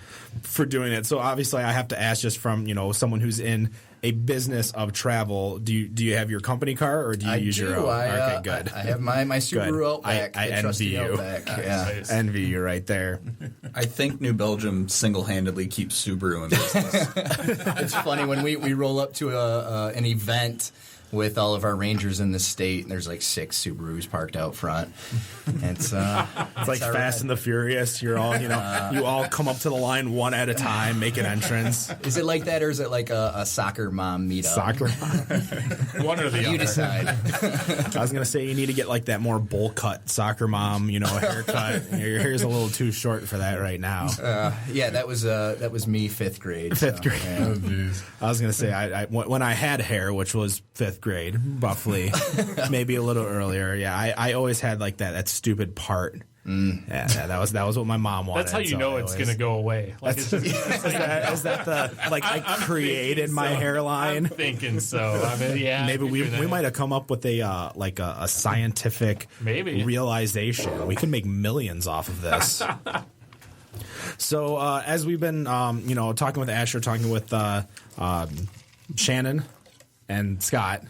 doing it. So obviously I have to ask, just from someone who's in a business of travel, do you have your company car or do you use your own? Okay, good. I have my Subaru Outback. I envy you. Outback. Yeah. Envy you right there. I think New Belgium single-handedly keeps Subaru in business. It's funny when we roll up to an event with all of our Rangers in the state, and there's like 6 Subarus parked out front. It's like Fast and the Furious. You're all, you all come up to the line one at a time, make an entrance. Is it like that, or is it like a soccer mom meetup? Soccer mom. One or the other. You decide. I was going to say, you need to get like that more bowl cut soccer mom, haircut. Your hair's a little too short for that right now. Yeah, that was me 5th grade. 5th grade. Yeah. I was going to say, when I had hair, which was 5th grade, roughly, maybe a little earlier. Yeah, I always had like that stupid part. Yeah, that was what my mom wanted. That's how you know it's gonna go away. Like it's just, is that the like I created my hairline? I'm thinking so. Yeah. Maybe we might have come up with a scientific realization. We can make millions off of this. So as we've been talking with Asher, talking with Shannon and Scott.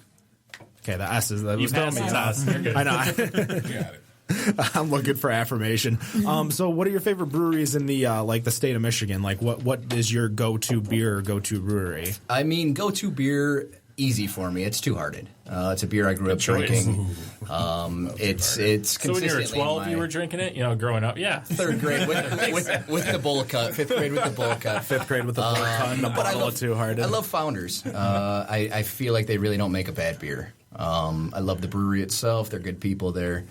Okay, the S is that was telling me S. I know. Got it. I'm looking for affirmation. So what are your favorite breweries in the the state of Michigan? Like what is your go-to beer or go-to brewery? Go-to beer, easy for me. It's Two Hearted. It's a beer I grew up drinking. It's so when you were 12, you were drinking it, growing up. Yeah, 3rd grade with the bowl cut. 5th grade with the bowl cut. 5th grade with the bowl cut and a bottle of Two Hearted. I love Founders. I feel like they really don't make a bad beer. I love the brewery itself. They're good people there.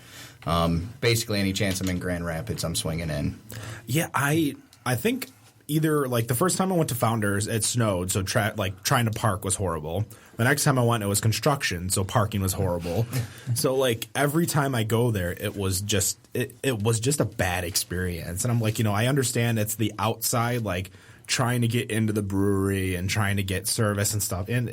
Basically, any chance I'm in Grand Rapids, I'm swinging in. Yeah, I think either the first time I went to Founders, it snowed, so trying to park was horrible. The next time I went, it was construction, so parking was horrible. So every time I go there, it was just a bad experience. And I'm like, I understand it's the outside, trying to get into the brewery and trying to get service and stuff, and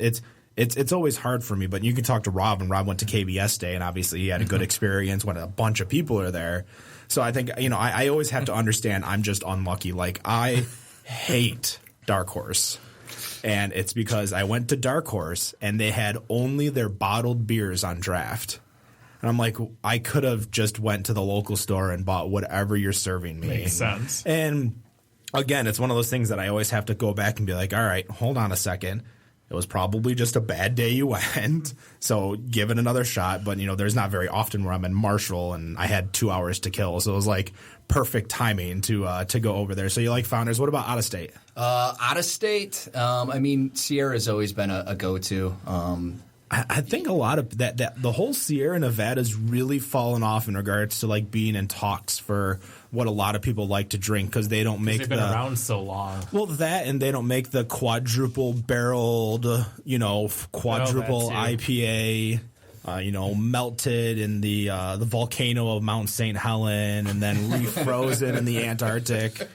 it's always hard for me, but you can talk to Rob, and Rob went to KBS Day, and obviously he had a good experience when a bunch of people are there. So I think, I always have to understand I'm just unlucky. I hate Dark Horse, and it's because I went to Dark Horse, and they had only their bottled beers on draft. And I'm like, I could have just went to the local store and bought whatever you're serving me. Makes sense. And again, it's one of those things that I always have to go back and be like, all right, hold on a second. It was probably just a bad day you went, so give it another shot. But, there's not very often where I'm in Marshall, and I had 2 hours to kill, so it was like perfect timing to go over there. So you like Founders. What about out of state? Out of state, Sierra's always been a go-to. I think a lot of that the whole Sierra Nevada's really fallen off in regards to like being in talks for what a lot of people like to drink because they don't make they've been around so long. Well, that and they don't make the quadruple barreled, quadruple IPA. Melted in the volcano of Mount St. Helen and then refrozen in the Antarctic.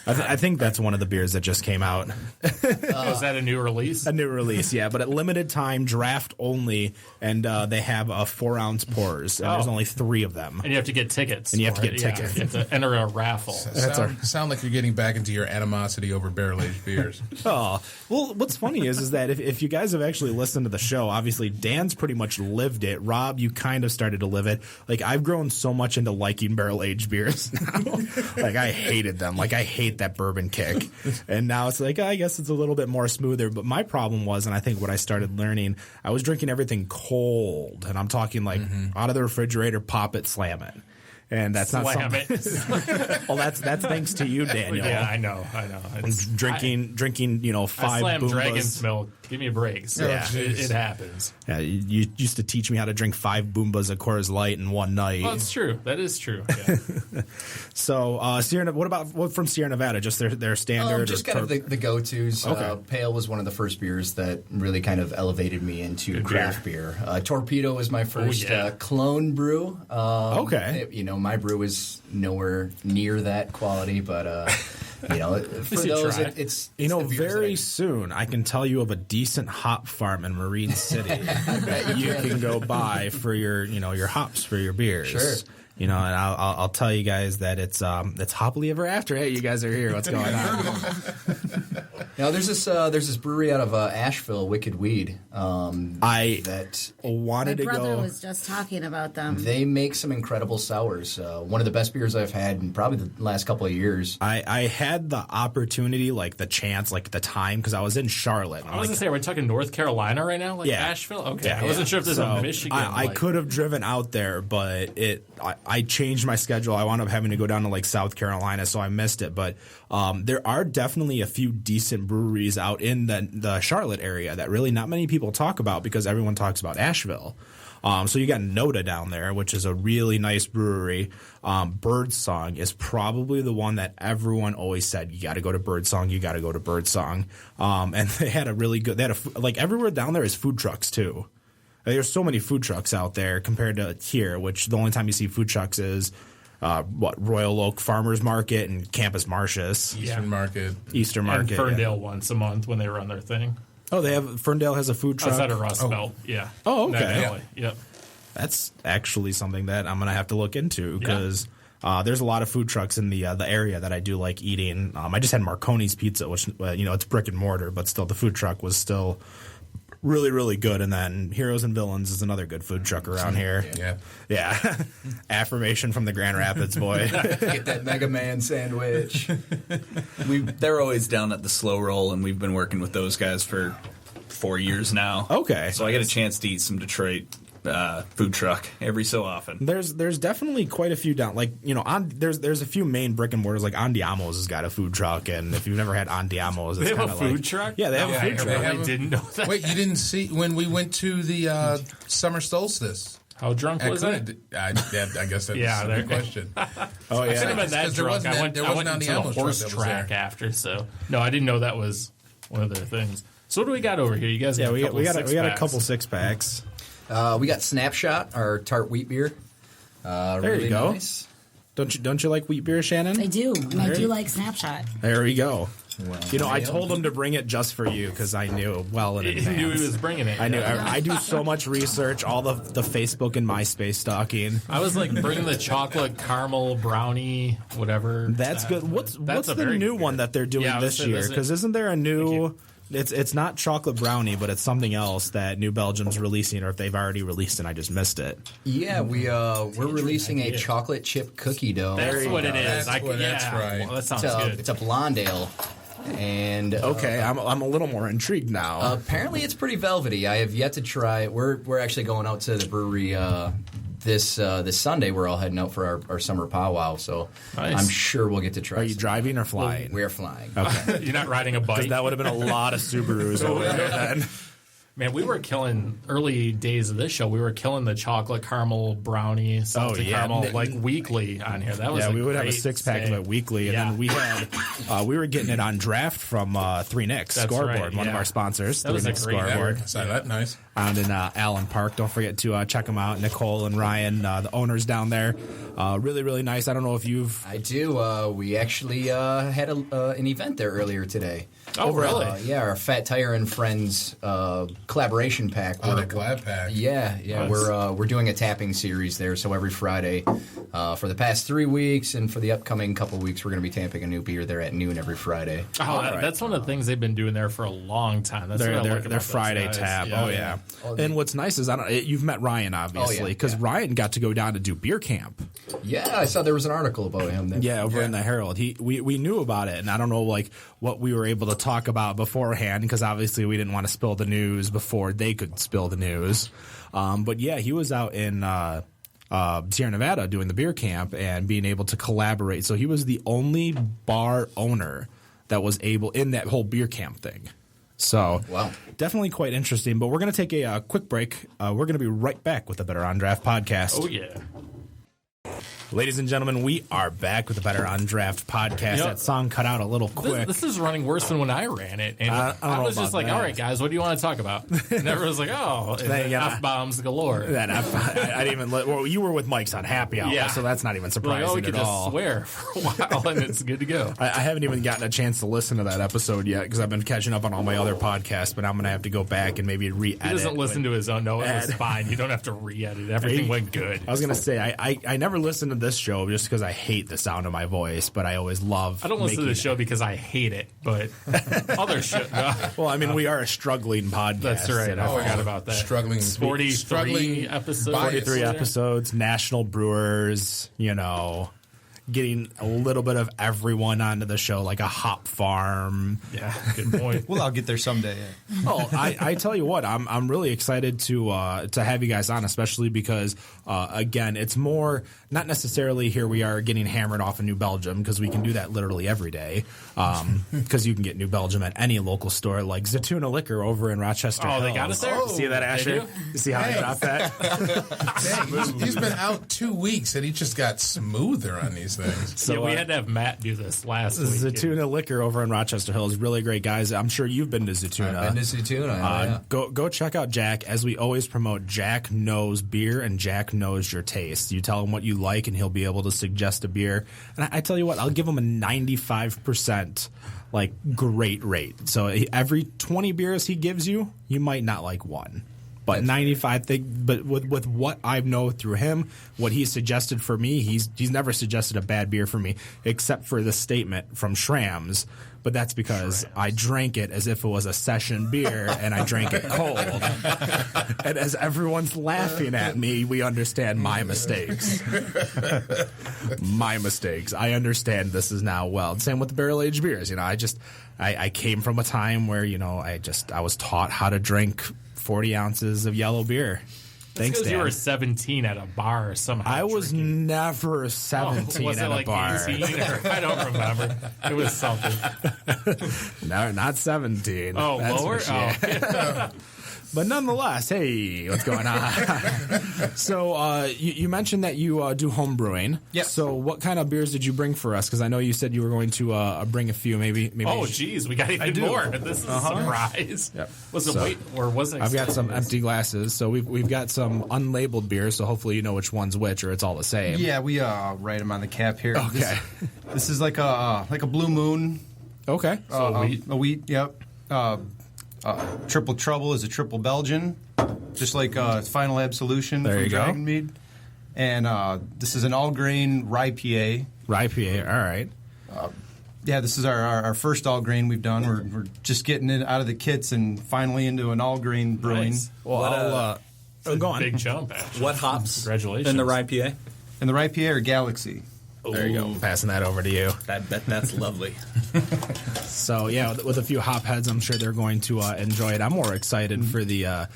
I think that's one of the beers that just came out. Was that a new release? A new release, yeah, but at limited time, draft only, and they have 4-ounce pours, and there's only 3 of them. And you have to get tickets. You have to You have to enter a raffle. Sound like you're getting back into your animosity over barrel-aged beers. Oh, well, what's funny is that if you guys have actually listened to the show, obviously Dan's pretty much lived it. Rob, you kind of started to live it. Like, I've grown so much into liking barrel-aged beers now. Like, I hated them. Like, I hate that bourbon kick. And now it's like, I guess it's a little bit more smoother. But my problem was, and I think what I started learning, I was drinking everything cold. And I'm talking like out of the refrigerator, pop it, slam it. And that's not something. Well, that's thanks to you, Daniel. Yeah, I know. Drinking, 5 I slammed Boombas. Dragon's Milk. Give me a break. So Yeah. it happens. Yeah, you used to teach me how to drink 5 Boombas of Coors Light in one night. Well, that's true. That is true. Yeah. So, what from Sierra Nevada? Just their standard? Just kind of the go-tos. Okay. Pale was one of the first beers that really kind of elevated me into craft beer. Torpedo was my first clone brew. Okay. My brew is nowhere near that quality, but for those, it's very soon I can tell you of a decent hop farm in Marine City that you can go buy for your hops for your beers. Sure. And I'll tell you guys that it's Hoppily Ever After. Hey, you guys are here. What's going on? Now there's this brewery out of Asheville, Wicked Weed. My brother was just talking about them. They make some incredible sours. One of the best beers I've had in probably the last couple of years. I had the opportunity, like the chance, like the time, because I was in Charlotte. I was going to say, are we talking North Carolina right now? Like Asheville? Okay. I wasn't sure if there's a Michigan. I could have driven out there, but I changed my schedule. I wound up having to go down to like South Carolina, so I missed it. But there are definitely a few decent breweries out in the Charlotte area that really not many people talk about because everyone talks about Asheville. So you got Noda down there, which is a really nice brewery. Birdsong is probably the one that everyone always said, you got to go to Birdsong, you got to go to Birdsong. And they had everywhere down there is food trucks too. There's so many food trucks out there compared to here, which the only time you see food trucks is Royal Oak Farmers Market and Campus Martius. Eastern Market. And Ferndale once a month when they run their thing. Oh, Ferndale has a food truck? Outside of Rust Belt, yeah. Oh, okay. Yep. That's actually something that I'm going to have to look into because there's a lot of food trucks in the area that I do like eating. I just had Marconi's Pizza, which, it's brick and mortar, but still the food truck was still really, really good. And then Heroes and Villains is another good food truck around here. Yeah. Affirmation from the Grand Rapids boy. Get that Mega Man sandwich. They're always down at the Slow Roll, and we've been working with those guys for 4 years now. Okay. So I get a chance to eat some Detroit food truck every so often. There's definitely quite a few down. Like, there's a few main brick and mortars. Like Andiamo's has got a food truck, and if you've never had Andiamo's, it's they have kind a of food like, truck. Yeah, they have a food truck. I didn't know that. Wait, you didn't see when we went to the summer solstice? How drunk was that? I guess that's a good question. Oh yeah, I couldn't have been that drunk. I went to the horse track after, so no, I didn't know that was one of their things. So what do we got over here? You guys, we got a couple 6-packs. We got Snapshot, our tart wheat beer. There really you go. Nice. Don't you like wheat beer, Shannon? I do, and I do like Snapshot. There we go. Well, I told him to bring it just for you because I knew well in advance. He knew he was bringing it. I knew. I do so much research, all the Facebook and MySpace stalking. I was like, bring the chocolate caramel brownie, whatever. That's good. What's the new one that they're doing this year? Because isn't there a new? It's not chocolate brownie, but it's something else that New Belgium's releasing, or if they've already released and I just missed it. Yeah, we're releasing a chocolate chip cookie dough. That's what it is. That's right. Well, that sounds good. It's a blonde ale. And okay, I'm a little more intrigued now. Apparently, it's pretty velvety. I have yet to try it. We're actually going out to the brewery this Sunday. We're all heading out for our summer powwow, so nice. I'm sure we'll get to try. Are you driving or flying? We're flying. Okay, you're not riding a bike. Because that would have been a lot of Subarus over there then. Man, we were killing early days of this show. We were killing the chocolate caramel brownie, salted caramel, like weekly on here. That was we would have a 6-pack of it weekly, and then we had we were getting it on draft from Three Nicks Scoreboard, one of our sponsors. That was a great Scoreboard. Saw that nice. Out in Allen Park. Don't forget to check them out. Nicole and Ryan, the owners down there, really really nice. I don't know if you've. I do. We actually had an event there earlier today. Oh, really? Our Fat Tire and Friends collaboration pack. Oh, the collab pack. Yeah. Nice. We're doing a tapping series there. So every Friday for the past 3 weeks, and for the upcoming couple weeks, we're going to be tapping a new beer there at noon every Friday. Oh, that's one of the things they've been doing there for a long time. That's their Friday tap. Yeah. Oh yeah. And what's nice is you've met Ryan obviously because Ryan got to go down to do beer camp. Yeah, I saw there was an article about him. Over in the Herald. We knew about it, and I don't know what we were able to talk about beforehand because obviously we didn't want to spill the news before they could spill the news. But yeah, he was out in Sierra Nevada doing the beer camp and being able to collaborate. So he was the only bar owner that was able in that whole beer camp thing. So definitely quite interesting. But we're going to take a quick break. We're going to be right back with the Better on Draft podcast. Oh, yeah. Ladies and gentlemen, we are back with the Better on Draft podcast. That song cut out a little quick. This is running worse than when I ran it. And I was just like, all right, guys, what do you want to talk about? And everyone's like, F-bombs galore. I didn't even well, you were with Mike's on Happy Hour, so that's not even surprising we could at all. Just swear for a while, and it's good to go. I haven't even gotten a chance to listen to that episode yet because I've been catching up on all my other podcasts, but I'm going to have to go back and maybe re-edit. He doesn't listen to his own. No, it was fine. You don't have to re-edit. Everything went good. I was going to say, I never listened to this show just because I hate the sound of my voice, but I always love. I don't listen to the show because I hate it, but other shit. Well, I mean, we are a struggling podcast. That's right. I forgot about that. Struggling 43 episodes. 43 episodes. National brewers. Getting a little bit of everyone onto the show, like a hop farm. Yeah, good point. Well, I'll get there someday. Oh, I tell you what, I'm really excited to have you guys on, especially because again, it's more not necessarily here we are getting hammered off of New Belgium because we can do that literally every day. Because you can get New Belgium at any local store, like Zatuna Liquor over in Rochester. Oh, they got us there. See that, Asher? You see how I dropped that? He's been out 2 weeks and he just got smoother on these things. So we had to have Matt do this last week. Zatuna Liquor over in Rochester Hills, really great guys. I'm sure you've been to Zatuna. I've been to Zatuna. Go check out Jack. As we always promote, Jack knows beer and Jack knows your taste. You tell him what you like and he'll be able to suggest a beer. And I tell you what, I'll give him a 95% great rate. So every 20 beers he gives you, you might not like one. But 95, but with what I know through him, what he's suggested for me, he's never suggested a bad beer for me, except for the statement from Schramm's. But that's because I drank it as if it was a session beer, and I drank it cold. And as everyone's laughing at me, we understand my mistakes. My mistakes. I understand this is now well. Same with the barrel-aged beers. I came from a time where, I was taught how to drink 40 ounces of yellow beer. Thanks, Dan. You were 17 at a bar somehow. I was never 17 was at it a bar. 18 I don't remember. It was something. No, not 17. Oh, that's lower? Yeah. But nonetheless, hey, what's going on? So you mentioned that you do home brewing. Yes. So what kind of beers did you bring for us? Because I know you said you were going to bring a few, maybe. Oh, geez, we got even more. This is a surprise. Yep. Was it weight or wasn't? I've got some empty glasses, so we've got some unlabeled beers. So hopefully you know which one's which, or it's all the same. Yeah, we write them on the cap here. Okay. This is like a Blue Moon. Okay. A wheat. Yep. Triple Trouble is a triple Belgian, just like Final Absolution there from you Dragon go. Mead. And this is an all-grain rye PA. Rye PA, all right. Yeah, this is our first all-grain we've done. We're just getting it out of the kits and finally into an all-grain brewing. Nice. Well, I'll go on. Big jump, actually. What hops Congratulations. in the rye PA? And the rye PA are Galaxy. There you go. Passing that over to you. That's lovely. So yeah, with a few hop heads, I'm sure they're going to enjoy it. I'm more excited for the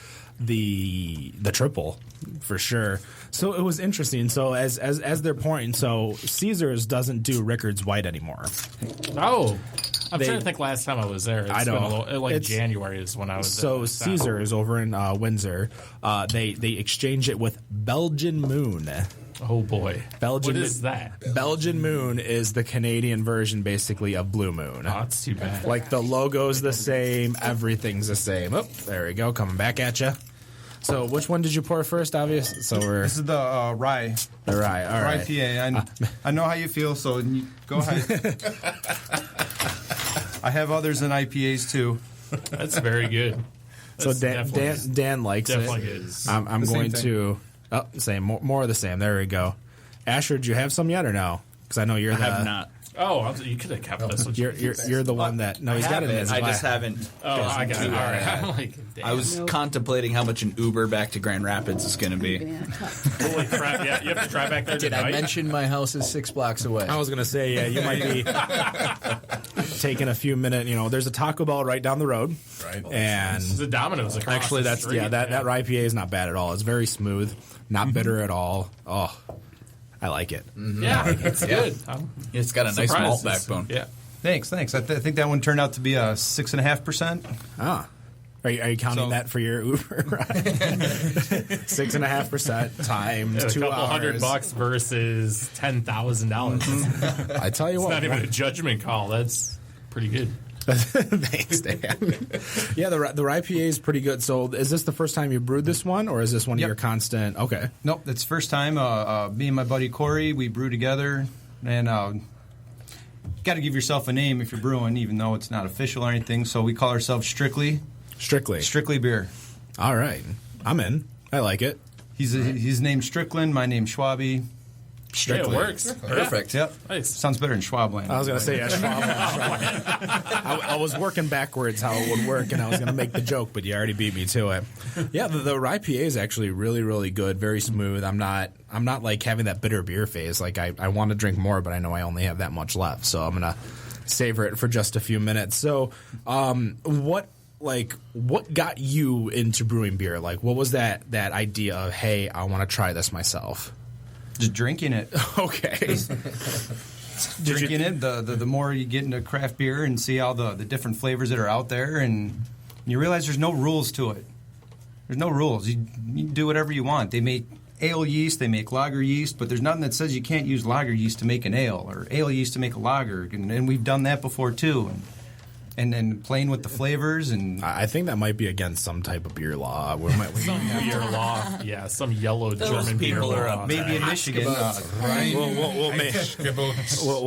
triple for sure. So it was interesting. So as they're pointing, so Caesars doesn't do Rickard's White anymore. Oh, I'm trying to think. Last time I was there, I don't. January is when I was. So there. Caesars over in Windsor, they exchange it with Belgian Moon. Oh boy, Belgian. What is that? Belgian Moon is the Canadian version, basically, of Blue Moon. Oh, that's too bad. Like the logo's the same, everything's the same. Oh, there we go, coming back at you. So, which one did you pour first? Obvious. So this is the rye. The rye. All right. Rye PA. I know how you feel, so go ahead. I have others than IPAs too. That's very good. So Dan likes definitely it. Good. I'm going to same more of the same. There we go. Asher, do you have some yet or no? Because I know you're. I have not. Oh, you could have kept this. You're the one that. No, he's got it in his I just haven't. Oh, I got it. All right. I was contemplating how much an Uber back to Grand Rapids is going to be. Holy crap! Yeah, you have to drive back there Did tonight. I mention my house is 6 blocks away? I was going to say, yeah, you might be taking a few minutes. There's a Taco Bell right down the road, right? And the Domino's across actually, the that's street, that rye PA is not bad at all. It's very smooth, not bitter at all. Oh. I like it. Mm-hmm. Yeah, it's good. It's got a nice malt backbone. Yeah. Thanks. I think that one turned out to be a 6.5%. Ah. Are you counting that for your Uber ride? 6.5% times 2 hours. $200 versus $10,000. I tell you what. It's not even a judgment call. That's pretty good. Thanks, Dan. Yeah, the rye PA is pretty good. So is this the first time you brewed this one, or is this one of your constant? Okay. Nope, it's the first time. Me and my buddy Corey, we brew together. And got to give yourself a name if you're brewing, even though it's not official or anything. So we call ourselves Strictly Beer. All right. I'm in. I like it. His name's Strickland. My name's Schwabe. Strictly. Yeah, it works. Perfect. Yep. Nice. Sounds better than Schwabland. I was going to say, Schwabland. I was working backwards how it would work, and I was going to make the joke, but you already beat me to it. Yeah, the rye PA is actually really, really good. Very smooth. I'm not like having that bitter beer phase. Like I want to drink more, but I know I only have that much left, so I'm going to savor it for just a few minutes. So, what got you into brewing beer? Like, what was that idea of, hey, I want to try this myself? Just drinking it. Okay. Drinking it, the more you get into craft beer and see all the different flavors that are out there, and you realize there's no rules to it. There's no rules. You do whatever you want. They make ale yeast, they make lager yeast, but there's nothing that says you can't use lager yeast to make an ale or ale yeast to make a lager, and we've done that before too. And then playing with the flavors, and I think that might be against some type of beer law. Some beer law, yeah, some yellow German beer law. Maybe in Michigan. We'll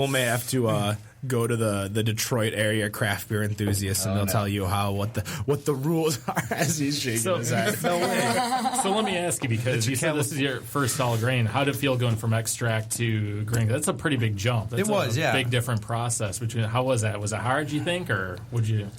may have to go to the Detroit area craft beer enthusiasts, and they'll tell you what the rules are as he's shaking his head. So let me ask you, because you said this is your first all grain. How did it feel going from extract to grain? That's a pretty big jump. That's a big different process. How was that? Was it hard, you think, or would you?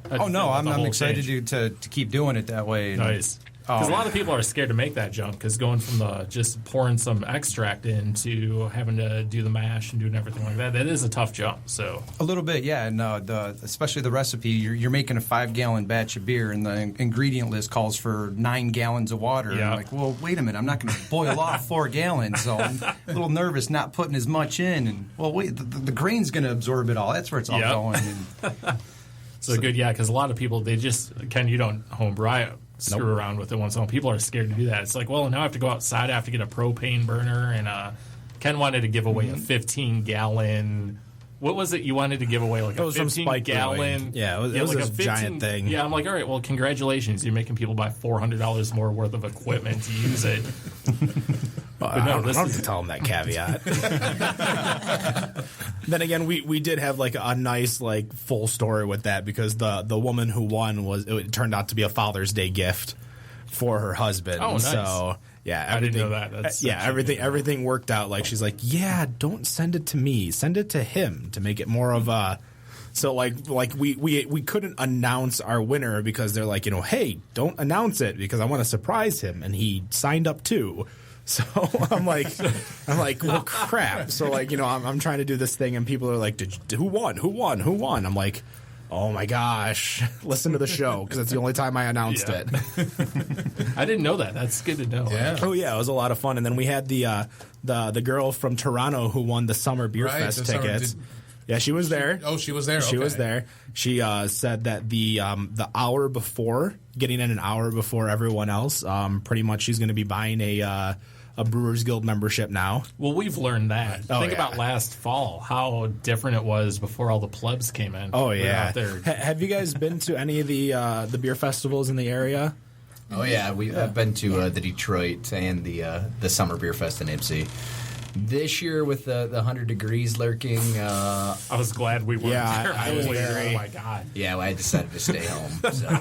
Oh no, I'm excited to keep doing it that way. Nice. Because a lot of people are scared to make that jump, because going from just pouring some extract in to having to do the mash and doing everything like that is a tough jump. So a little bit, yeah. And especially the recipe, you're making a 5-gallon batch of beer, and the ingredient list calls for 9 gallons of water. Yeah. I'm like, well, wait a minute, I'm not going to boil off 4 gallons, so I'm a little nervous not putting as much in. And well, wait, the grain's going to absorb it all. That's where it's all going. And, so good, yeah. Because a lot of people, they just you don't homebrew. Screw around with it once in a while. People are scared to do that. It's like, well, now I have to go outside. I have to get a propane burner. And Ken wanted to give away a 15-gallon. What was it you wanted to give away? Like a 15-gallon. Yeah, it was like a giant thing. Yeah, I'm like, all right, well, congratulations. You're making people buy $400 more worth of equipment to use it. I don't have to tell them that caveat. Then again, we did have like a nice full story with that, because the woman who won it turned out to be a Father's Day gift for her husband. Oh, nice. So yeah, I didn't know that. Everything worked out. Like, she's like, yeah, don't send it to me, send it to him to make it more of a. So we couldn't announce our winner, because they're like, hey, don't announce it because I want to surprise him, and he signed up too. So I'm like, well, crap. So like, I'm trying to do this thing, and people are like, who won? I'm like, oh my gosh, listen to the show, because it's the only time I announced it. I didn't know that. That's good to know. Yeah. Oh yeah, it was a lot of fun. And then we had the girl from Toronto who won the Summer Beer Fest tickets. Yeah, she was there. She was there. She was there. She said that the hour before, getting in an hour before everyone else, pretty much she's going to be buying a Brewers Guild membership now. Well, we've learned that. Think about last fall, how different it was before all the plebs came in. Oh yeah. Out there. Have you guys been to any of the beer festivals in the area? Oh yeah, I've been to the Detroit and the Summer Beer Fest in Ipsy. This year with the 100 degrees lurking, I was glad we weren't there. I was very. Oh my god. Yeah, I decided to stay home. So.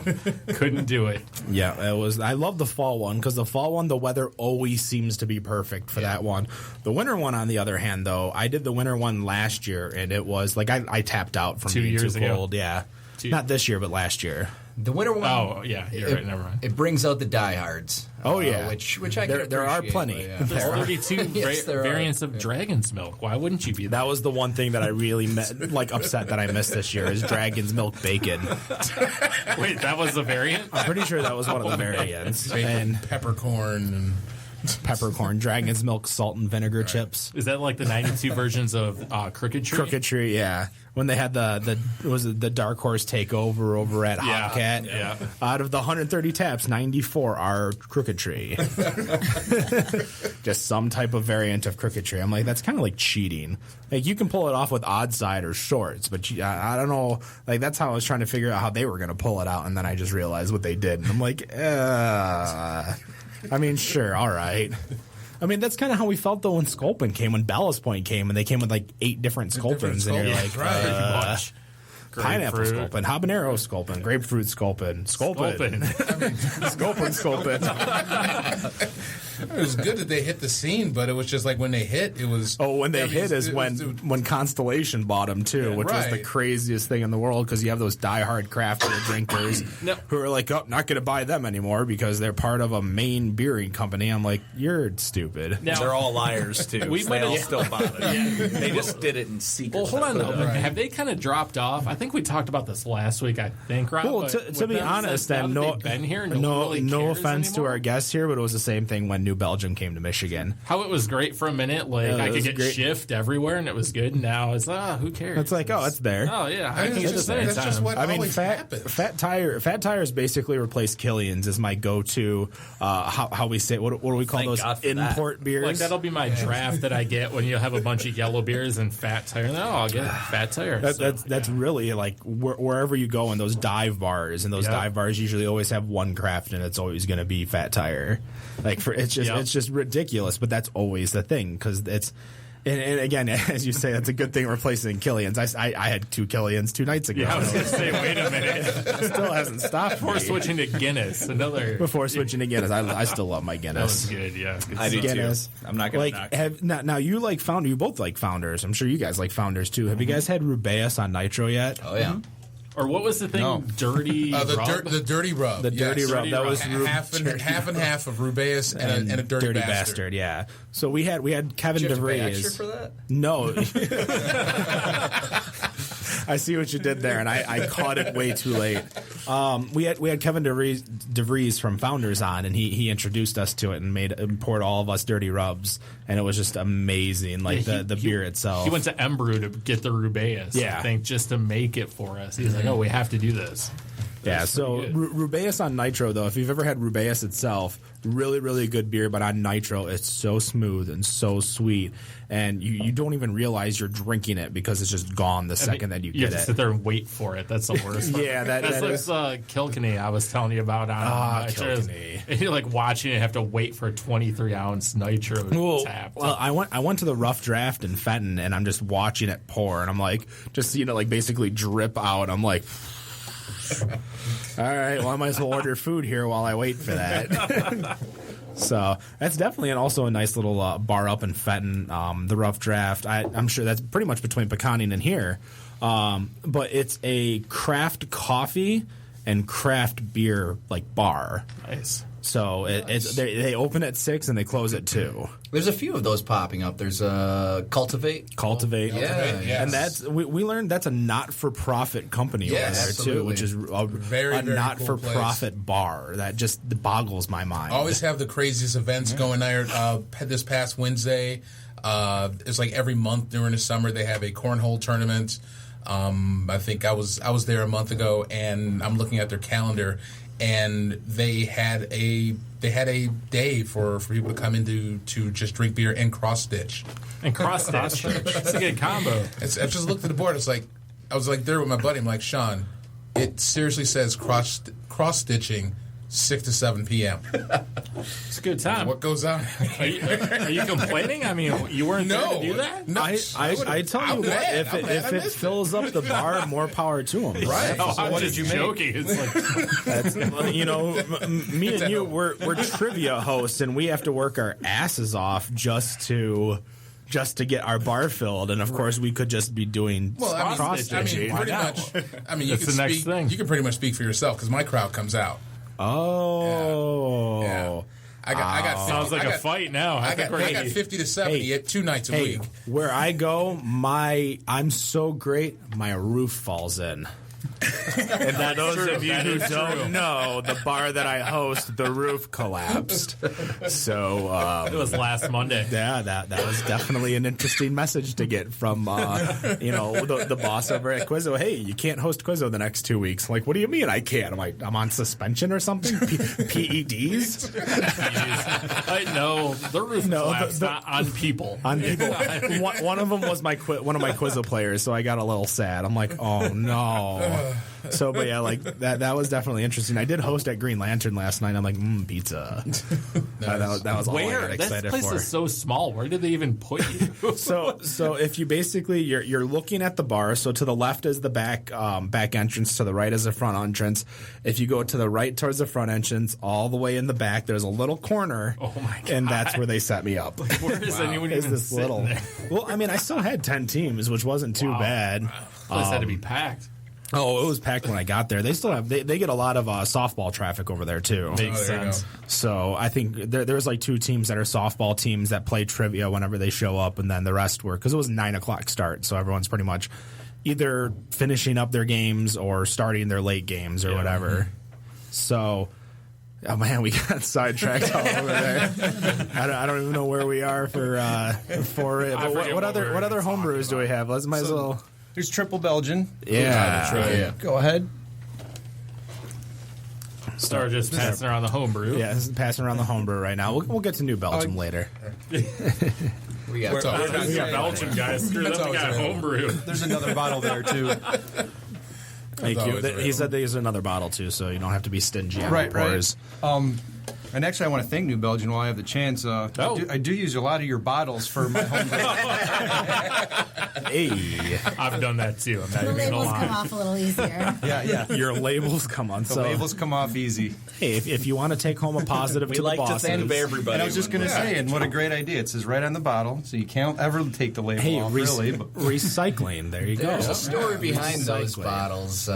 Couldn't do it. Yeah, it was. I love the fall one, because the fall one, the weather always seems to be perfect for that one. The winter one, on the other hand, though, I did the winter one last year, and it was like I tapped out from 2 being years too ago. cold. Yeah, not this year, but last year. The winter one. Oh yeah, you're right. Never mind. It brings out the diehards. Oh yeah, which I can there are appreciate, plenty. but, yeah. There's 32 Yes, there are. variants of Dragon's Milk. Why wouldn't you be That was the one thing that I really upset that I missed this year is Dragon's Milk Bacon. Wait, that was the variant? I'm pretty sure that was one of the variants. Bacon, And peppercorn, and peppercorn, Dragon's Milk, salt and vinegar chips. Is that like the 92 versions of Crooked Tree? Crooked Tree, yeah. When they had the Dark Horse takeover over at Hopcat. Yeah. Out of the 130 taps, 94 are Crooked Tree. Just some type of variant of Crooked Tree. I'm like, that's kind of like cheating. Like, you can pull it off with odd side or shorts, but I don't know. Like, that's how I was trying to figure out how they were going to pull it out, and then I just realized what they did. And I'm like, I mean, sure, all right. I mean, that's kind of how we felt, though, when Sculpin came, when Ballast Point came, and they came with, like, 8 different Sculpins, and you're like, Right. pineapple Sculpin, habanero Sculpin, grapefruit Sculpin, Sculpin. it was good that they hit the scene, but it was just like when they hit, it was. Oh, when they hit is when Constellation bought them too, which was the craziest thing in the world, because you have those diehard craft beer drinkers who are like, oh, not going to buy them anymore because they're part of a main beering company. I'm like, you're stupid. Now, they're all liars too. They all still bought it. They just did it in secret. Well, hold on though. Have they kind of dropped off? I think we talked about this last week. I think, Rob. Well, to be honest, and no offense to our guests here, but it was the same thing when New Belgium came to Michigan. How it was great for a minute, like I could get shift everywhere, and it was good. And now it's who cares? It's like, it's there. Oh yeah, that's just what always happens. Fat Tires basically replaced Killian's as my go-to. How we say, what do we call those import beers? Like that'll be my draft that I get when you have a bunch of yellow beers and Fat Tire. No, I'll get Fat Tire. That's really like wherever you go in those dive bars, and those dive bars usually always have one craft, and it's always going to be Fat Tire. Like it's just ridiculous, but that's always the thing, because it's. And again, as you say, that's a good thing replacing Killian's. I had 2 Killian's 2 nights ago. Yeah, I was going to say, wait a minute. It still hasn't stopped Before switching to Guinness, Before switching to Guinness, I still love my Guinness. That was good, yeah. I do Guinness. Too. I'm not going to knock. Now you like Founder. You both like Founders. I'm sure you guys like Founders too. Have you guys had Rubeus on Nitro yet? Oh yeah. Or what was the thing? No. Dirty rub? The dirty rub. The dirty rub. That was half and half of Rubeus and a dirty bastard. Yeah. So we had Kevin Did you have to pay DeVries. extra for that? No. I see what you did there, and I caught it way too late. We had Kevin DeVries from Founders on, and he introduced us to it and poured all of us dirty rubs, and it was just amazing. Like the beer itself. He went to Embrew to get the Rubeus, I think, just to make it for us. He's like, we have to do this. Yeah, so Rubeus on Nitro, though, if you've ever had Rubeus itself, really, really good beer, but on Nitro, it's so smooth and so sweet, and you don't even realize you're drinking it because it's just gone the second that you get it. You have to sit there and wait for it. That's the worst part. Yeah, that's Kilkenny I was telling you about on Nitro. Kilkenny. You're like watching it, have to wait for a 23-ounce Nitro tap. Well, I went to the rough draft in Fenton, and I'm just watching it pour, and I'm like, just seeing it like basically drip out. I'm like, all right, well, I might as well order food here while I wait for that. So that's definitely also a nice little bar up in Fenton, the Rough Draft. I'm sure that's pretty much between Peconic and here. But it's a craft coffee and craft beer like bar. Nice. So they open at 6 and they close at 2. There's a few of those popping up. There's Cultivate. And that's we learned that's a not-for-profit company over there absolutely. too, which is a very not-for-profit cool bar that just boggles my mind. Always have the craziest events going there. This past Wednesday, it's like every month during the summer they have a cornhole tournament. I think I was there a month ago, and I'm looking at their calendar, and they had a day for people to come in to just drink beer and cross stitch. And cross stitch. It's a good combo. I just looked at the board. I was there with my buddy. I'm like, Sean, it seriously says cross stitching 6 to 7 p.m. It's a good time. What goes on? Are you complaining? I mean, you weren't there to do that? No, I tell you what, if it fills up the bar, more power to them. Right. No, So I'm what just did you joking. make? It's like Me and you, we're trivia hosts, and we have to work our asses off just to get our bar filled, and of course we could just be doing cross stitching. pretty much. I mean, you That's can the next speak. thing. You can pretty much speak for yourself because my crowd comes out. Oh. Yeah. I got sounds like a fight now. I think got we're gonna 50 to 70 at 2 nights a Hey, week. where I go, I'm so great, my roof falls in. And for those of you who don't know, the bar that I host, the roof collapsed. So It was last Monday. yeah, that was definitely an interesting message to get from the boss over at Quizzo. Hey, you can't host Quizzo the next 2 weeks. Like, what do you mean I can't? I'm on suspension or something? PEDs? No, the roof collapsed, not on people. On people. One of them was one of my Quizzo players, so I got a little sad. I'm like, oh no. So, but yeah, like that was definitely interesting. I did host at Green Lantern last night. I'm like, pizza. That was all I got excited This place for. is so small. Where did they even put you? So if you basically you're looking at the bar. So to the left is the back entrance. To the right is the front entrance. If you go to the right towards the front entrance, all the way in the back, there's a little corner. Oh my God. And that's where they set me up. Where is anyone Is even this sitting little? there? Well, I mean, I still had 10 teams, which wasn't too bad. This place had to be packed. Oh, it was packed when I got there. They still have they get a lot of softball traffic over there too. Makes there you sense. go. So I think there's like 2 teams that are softball teams that play trivia whenever they show up, and then the rest were because it was 9:00 start, so everyone's pretty much either finishing up their games or starting their late games or whatever. So. Oh man, we got sidetracked all over there. I don't even know where we are for it. But what other homebrews do we have? Might as well. There's Triple Belgian. Yeah. Go ahead. Start just passing around the homebrew. Yeah, this is passing around the homebrew right now. We'll get to New Belgium later. We got We got Belgian guys. Screw them. We got homebrew. There's another bottle there too. Thank you. always He said there's another bottle too, so you don't have to be stingy on Right. pours. And actually, I want to thank New Belgium while I have the chance. I do use a lot of your bottles for my home brew. Hey, I've done that too. I'm not The even gonna labels lie. come off a little easier. Yeah. your labels come on. The labels come off easy. Hey, if you want to take home a positive We to like the to bosses, thank everybody. And I was just going to say, and what a great idea. It says right on the bottle, so you can't ever take the label off, really. But recycling. There you go. There's a story behind those Recycling. bottles.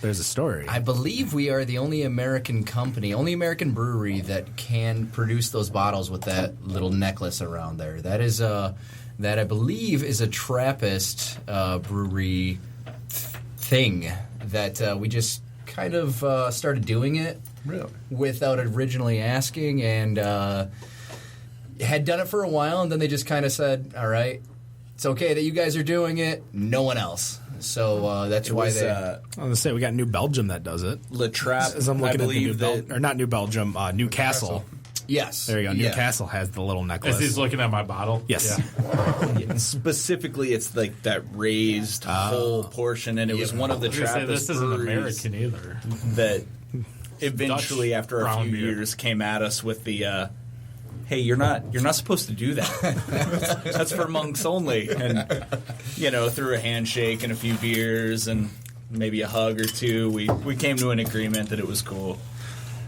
There's a story. I believe we are the only American company, only American brewery that can produce those bottles with that little necklace around there. That is that I believe is a Trappist brewery thing that we just kind of started doing it really, without originally asking, and had done it for a while, and then they just kind of said, "All right, it's okay that you guys are doing it. No one else." So that's why they. I was gonna say we got New Belgium that does it. La Trappe, As I'm I looking at the New believe or not New Belgium, Newcastle. Yes. There you go. Yeah. Newcastle has the little necklace. As he's looking at my bottle. Yes. Yeah. specifically it's like that raised whole portion, and it was one of the I was gonna say, Trappist this isn't breweries American either. that eventually, Dutch after a brown few beer. years, came at us with the. Hey, you're not supposed to do that. That's for monks only. And through a handshake and a few beers and maybe a hug or two, we came to an agreement that it was cool.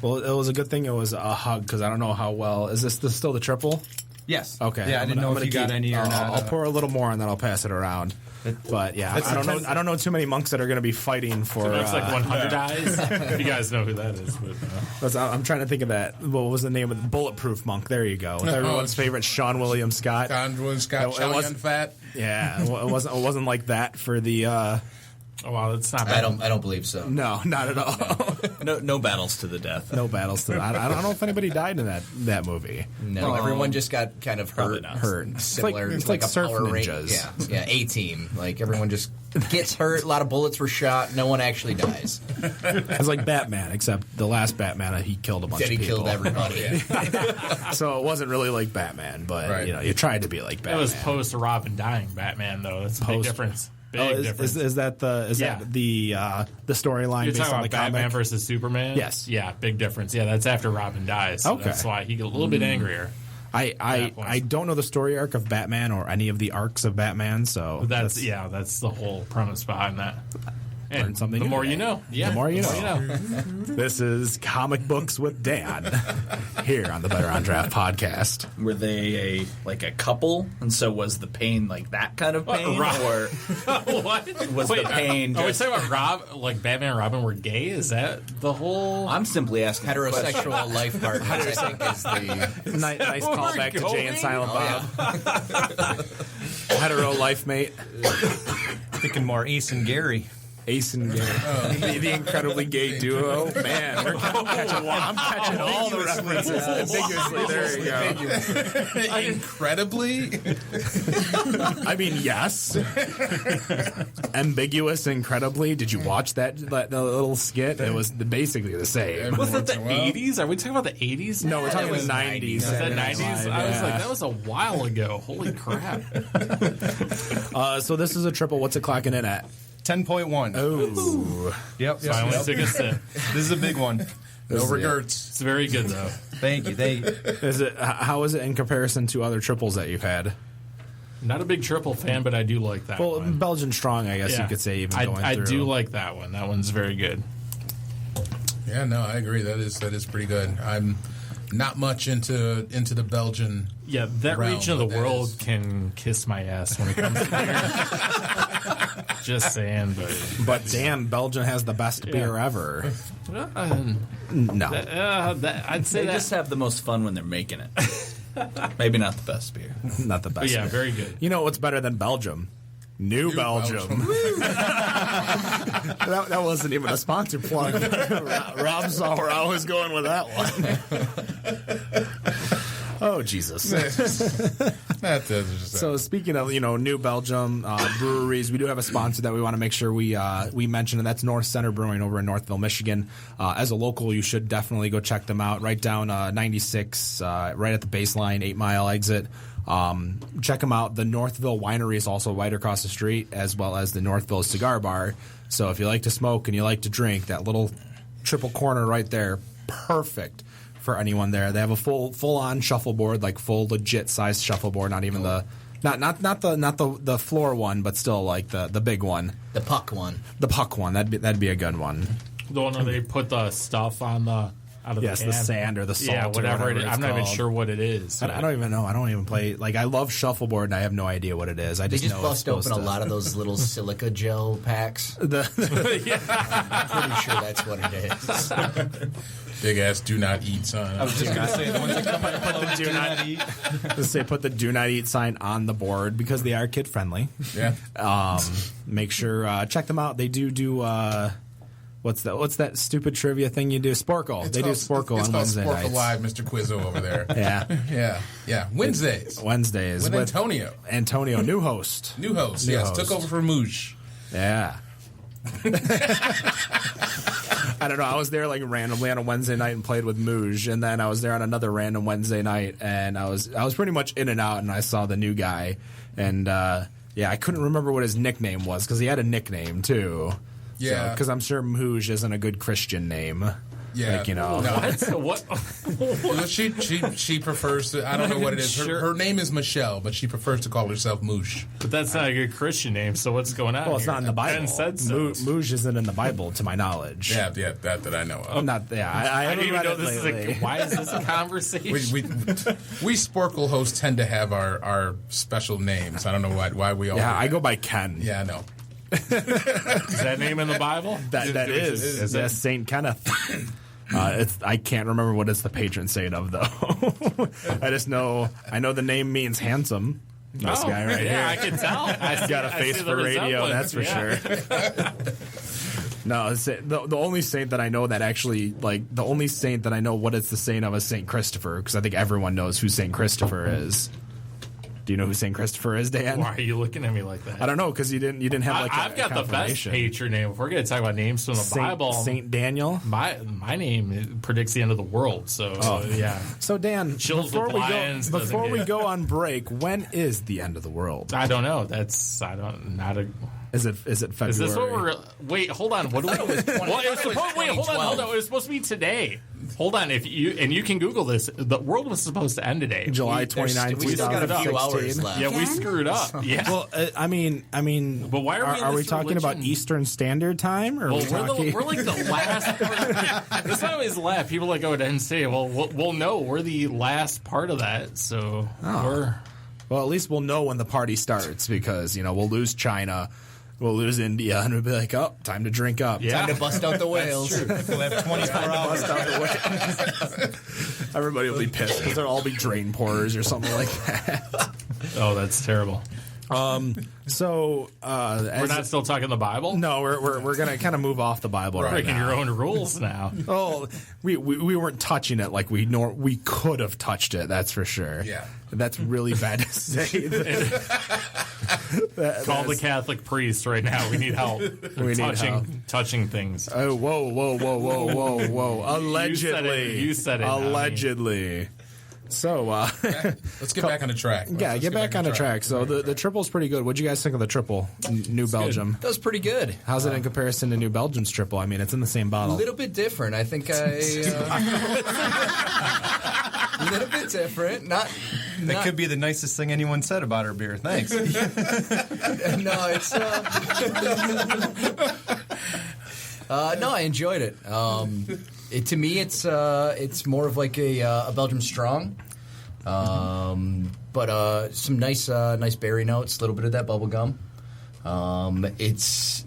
Well, it was a good thing it was a hug because I don't know how well is this still the triple? Yes. Okay. Yeah, I didn't know if you got any or not. I'll pour a little more and then I'll pass it around. But yeah, I don't know too many monks that are going to be fighting for. That's like 100 eyes. If you guys know who that is. But, I'm trying to think of that. What was the name of the Bulletproof Monk? There you go. Everyone's favorite, Sean William Scott. Sean William Scott, Shannon Fat. Yeah, it wasn't like that for the. Oh wow, that's not bad. I don't believe so. No, not at all. No battles to the death. No battles to. I don't know if anybody died in that movie. No, everyone just got kind of hurt. Similar It's to like a surf power ninjas. Yeah, A-Team. Like everyone just gets hurt. A lot of bullets were shot. No one actually dies. It's like Batman, except the last Batman he killed a bunch of people. He killed everybody. So it wasn't really like Batman, but you tried to be like Batman. It was post Robin dying Batman though. That's a big difference. Is that the storyline? You're based talking on the about Batman comic? versus Superman? Yes. Yeah, big difference. Yeah, that's after Robin dies. So Okay. That's why he got a little bit angrier. I don't know the story arc of Batman or any of the arcs of Batman, so That's the whole premise behind that. Learn And something the new more today. you know. Yeah, The more you know. know. This is Comic Books with Dan here on the Better on Draft podcast. Were they a couple? And so was the pain like that kind of pain? Or What? was the pain Are we just... talking about Batman and Robin were gay? Is that the whole... I'm simply asking a question. Heterosexual life partners, I think, is the... Nice callback to Jay and Silent Bob. yeah. Hetero life mate. Thinking more Ace and Gary. Ace and Gary. The incredibly gay duo. Man, I'm catching all the references ambiguously. There you go. Incredibly? I mean, yes. Ambiguous, incredibly. Did you watch that little skit? It was basically the same. Was it the 80s? Are we talking about the 80s? No, we're talking about the 90s. Is that 90s? Yeah. I was like, that was a while ago. Holy crap. So this is a triple. What's it clocking in at? 10.1. Oh. Yep. So I only took a sip. This is a big one. No regrets. It's very good, though. Thank you. How is it in comparison to other triples that you've had? Not a big triple fan, but I do like that Well, one. Belgian Strong, I guess you could say, even going I through. do like that one. That one's very good. Yeah, no, I agree. That is pretty good. I'm not much into the Belgian. Yeah, that realm, region of the but that world is- can kiss my ass when it comes to beer. Just saying, But damn, Belgium has the best beer ever. but No. I'd say They that. just have the most fun when they're making it. Maybe not the best beer. Not the best. But yeah, beer. very good. You know what's better than Belgium? New Belgium. that wasn't even a sponsor plug. Rob saw where I was going with that one. Oh, Jesus. So speaking of, New Belgium breweries, we do have a sponsor that we want to make sure we mention, and that's North Center Brewing over in Northville, Michigan. As a local, you should definitely go check them out. Right down 96, right at the baseline, 8 Mile exit. Check them out. The Northville Winery is also right across the street, as well as the Northville Cigar Bar. So if you like to smoke and you like to drink, that little triple corner right there, perfect for anyone there. They have a full on shuffleboard, like full legit size shuffleboard, not even not the floor one, but still like the big one. The puck one. The puck one. That'd be a good one. The one where they put the stuff on the out of Yes, the the can. sand or the salt. Yeah, or whatever it is. it's I'm not even called. sure what it is. I don't even know. I don't even play. Like, I love shuffleboard, and I have no idea what it is. I They just just know bust it's open a lot of those little silica gel packs. I'm pretty sure that's what it is. Big ass do not eat sign. I was just going to say, the ones that come out the do not eat. Let's say put the do not eat sign on the board because they are kid friendly. Yeah. Make sure check them out. They do. What's that stupid trivia thing you do? Sporkle. They do Sporkle on Wednesday Sporkle nights. Live, Mr. Quizzo over there. Yeah. Yeah. Wednesdays. Wednesdays With Antonio. Antonio, new host. New host. New Yes. host. Took over for Moosh. Yeah. I don't know. I was there like randomly on a Wednesday night and played with Mooj, and then I was there on another random Wednesday night, and I was pretty much in and out, and I saw the new guy, and I couldn't remember what his nickname was because he had a nickname too. Yeah. Because I'm sure Mooj isn't a good Christian name. Yeah. Like, you know. No. What? Well, she prefers to, I don't know what it is. Her name is Michelle, but she prefers to call herself Moosh. But that's not a good Christian name, so what's going on Well, it's here? not in the Bible. Ben said so. Moosh isn't in the Bible, to my knowledge. Yeah, that I know of. I'm not. Yeah, I I haven't didn't even read know it this lately. why is this a conversation? We Sporkle hosts tend to have our special names. I don't know why we all. Yeah, do I that. go by Ken. Yeah, I know. Is that name in the Bible? That is. Is it? Yes, Saint Kenneth. I can't remember what it's the patron saint of though. I know the name means handsome. This guy right here. I can tell. He's got a face for radio, that's for sure. No, the only saint that I know that actually, like, the only saint that I know what it's the saint of is Saint Christopher, because I think everyone knows who Saint Christopher is. Do you know who Saint Christopher is, Dan? Why are you looking at me like that? I don't know, because you didn't have like I've got the best confirmation. patron name. If we're going to talk about names from the Bible, Saint Daniel. my name predicts the end of the world. So yeah. So Dan, Chills before with we lions go, doesn't before we get- go on break, when is the end of the world? I don't know. Is it February? Is this what we're? Wait, hold on. What do we? Well, it was supposed. Wait, hold on. It was supposed to be today. Hold on. If you can Google this, the world was supposed to end today. July 29th, We still got a few 2016. hours left. Yeah, we Again? screwed up. Yeah. Well, I mean, But why are we in we this talking about religion? Eastern Standard Time, or are Well, we talking? we're like the last part. This I always laugh. People like go to NCAA. Well, no, we're the last part of that. So we're. Well, at least we'll know when the party starts, because we'll lose China, we'll lose India, and we'll be like, oh, time to drink up. Yeah. Time to bust out the whales. We'll have 24 hours. Everybody will be pissed because they'll all be drain pourers or something like that. Oh, that's terrible. So We're not still talking the Bible. No, we're gonna kind of move off the Bible right Breaking now. your own rules now. Oh, we weren't touching it like we could have touched it. That's for sure. Yeah. That's really bad to say. Call the Catholic priest right now. We need help. We need help. Touching things. Oh, whoa! Allegedly, You said it. not me. Allegedly. So, Let's get back on the track. yeah, get back on the track. So the triple's pretty good. What'd you guys think of the triple, New Belgium? That was pretty good. How's it in comparison to New Belgium's triple? I mean, it's in the same A bottle. little bit different. I think a little bit different. Not That could be the nicest thing anyone said about our beer. Thanks. no. It's no. I enjoyed it. To me, it's more of like a Belgium strong, but some nice berry notes, a little bit of that bubble gum. It's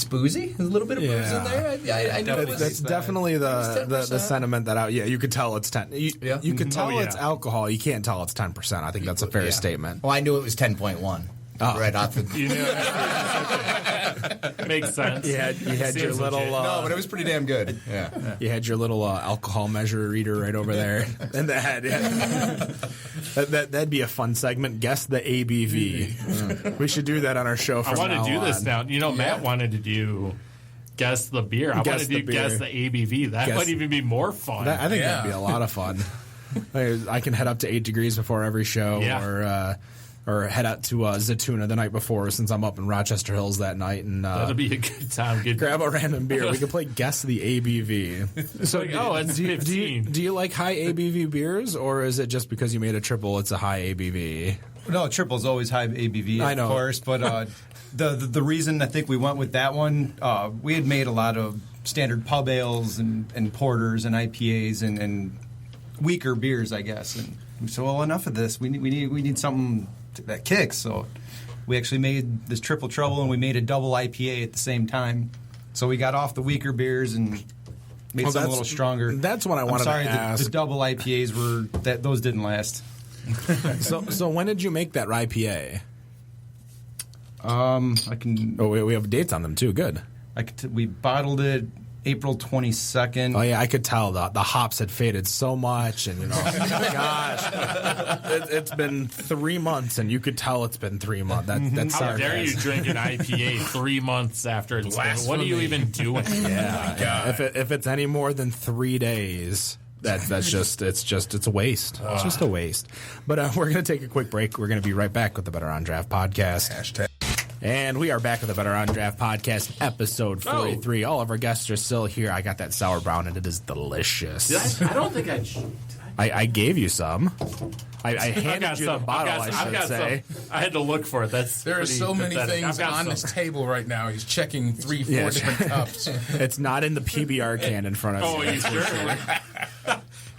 boozy. There's a little bit of booze in there. I know That's definitely the 10%. sentiment that you could tell it's 10. You could tell yeah. it's alcohol. You can't tell it's 10%. I think that's a fair statement. Well, I knew it was 10.1. Right off the. You know, makes sense. You had your Seems little legit. No, but it was pretty damn good. Yeah. you had your little alcohol measure reader right over there. And that'd be a fun segment. Guess the ABV. We should do that on our show. I From want to now do this on. now. Matt wanted to do guess the beer. I want Guess to the do guess beer. the ABV. That Guess- might even be more fun. I think that'd be a lot of fun. I can head up to 8 degrees before every show, Yeah. or head out to Zatuna the night before, since I'm up in Rochester Hills that night, and That'll be a good time. Good. grab a random beer. We can play Guess the ABV. So, It's 15. do you like high ABV beers, or is it just because you made a triple, it's a high ABV? No, triple's always high ABV, I know. of course. But the reason I think we went with that one, we had made a lot of standard pub ales and porters and IPAs and weaker beers, I guess. And we said, well, enough of this. We need something that kicks. So we actually made this triple trouble, and we made a double IPA at the same time. So we got off the weaker beers and made Well, some a that's- little stronger. that's what I wanted to I'm sorry, ask. The double IPAs those didn't last. So when did you make that IPA? I can. Oh, we have dates on them too. Good. We bottled it April 22nd. Oh yeah, I could tell the hops had faded so much, and gosh, it's been 3 months, and you could tell it's been 3 months. That's How dare you sarcasm. drink an IPA 3 months after it's been? What are you even doing? Yeah, if it's any more than 3 days, it's a waste. It's just a waste. But we're gonna take a quick break. We're gonna be right back with the Better on Draft podcast. Hashtag. And we are back with a Better on Draft podcast, episode 43. All of our guests are still here. I got that sour brown, and it is delicious. I don't think I gave you some. I handed you the bottle, I should say. I had to look for it. There are so many things on this table right now. He's checking 3-4 different cups. It's not in the PBR can in front of you. Oh, you sure?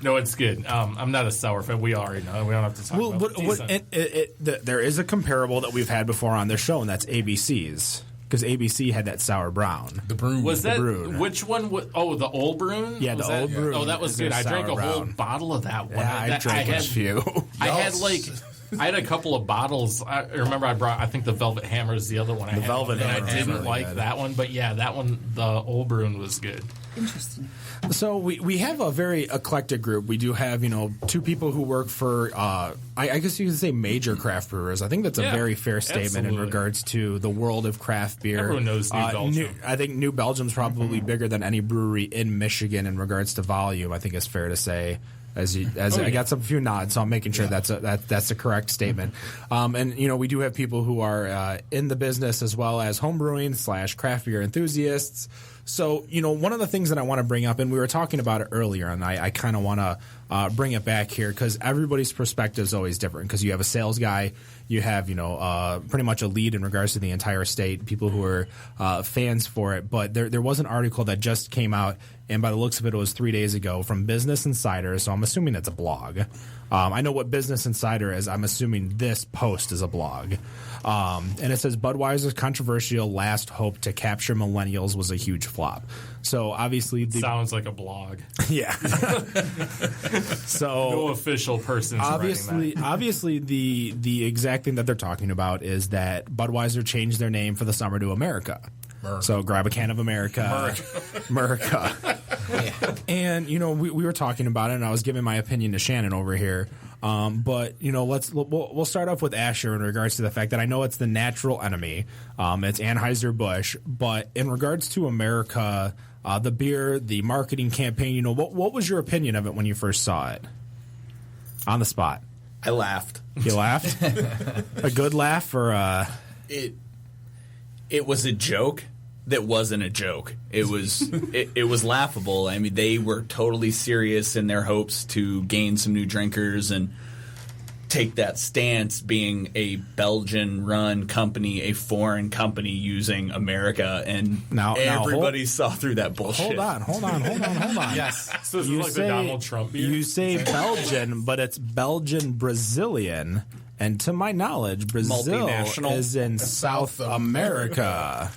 No, it's good. I'm not a sour fan. We already know. We don't have to talk about it. There is a comparable that we've had before on this show, and that's ABC's. Because ABC had that sour brown. The Brune. Was that, Brune. which one? The Old Brune? Yeah, the Old Brune. Oh, that was good. I drank a whole bottle of that one. Yeah, I drank a few. I had a couple of bottles. I remember I brought, I think the Velvet Hammer is the other one. The Velvet Hammer. I didn't like that one, but yeah, that one, the Old Brune was good. Interesting. So we have a very eclectic group. We do have, two people who work for, I guess you could say major craft brewers. I think that's a very fair statement in regards to the world of craft beer. Everyone knows New Belgium. I think New Belgium's probably bigger than any brewery in Michigan in regards to volume. I think it's fair to say. I got some few nods, so I'm making sure that's a correct statement. And we do have people who are in the business as well as homebrewing / craft beer enthusiasts. So one of the things that I want to bring up, and we were talking about it earlier, and I kind of want to bring it back here because everybody's perspective is always different. Because you have a sales guy, you have pretty much a lead in regards to the entire state, people who are fans for it. But there was an article that just came out, and by the looks of it, it was 3 days ago from Business Insider. So I'm assuming it's a blog. I know what Business Insider is. I'm assuming this post is a blog. And it says Budweiser's controversial last hope to capture millennials was a huge flop. So obviously, sounds like a blog. Yeah. So no official person's writing that. Obviously, the exact thing that they're talking about is that Budweiser changed their name for the summer to America. So grab a can of America. America. Yeah. And we were talking about it, and I was giving my opinion to Shannon over here. But we'll start off with Asher in regards to the fact that I know it's the natural enemy. It's Anheuser-Busch, but in regards to America, the beer, the marketing campaign, what was your opinion of it when you first saw it? On the spot. I laughed. You laughed? A good laugh or It was a joke that wasn't a joke. It was it was laughable. I mean, they were totally serious in their hopes to gain some new drinkers and take that stance, being a Belgian-run company, a foreign company using America, and everybody saw through that bullshit. Hold on. Yes. So this is like the Donald Trump beer? You say Belgian, but it's Belgian-Brazilian. And to my knowledge, Brazil is in South America.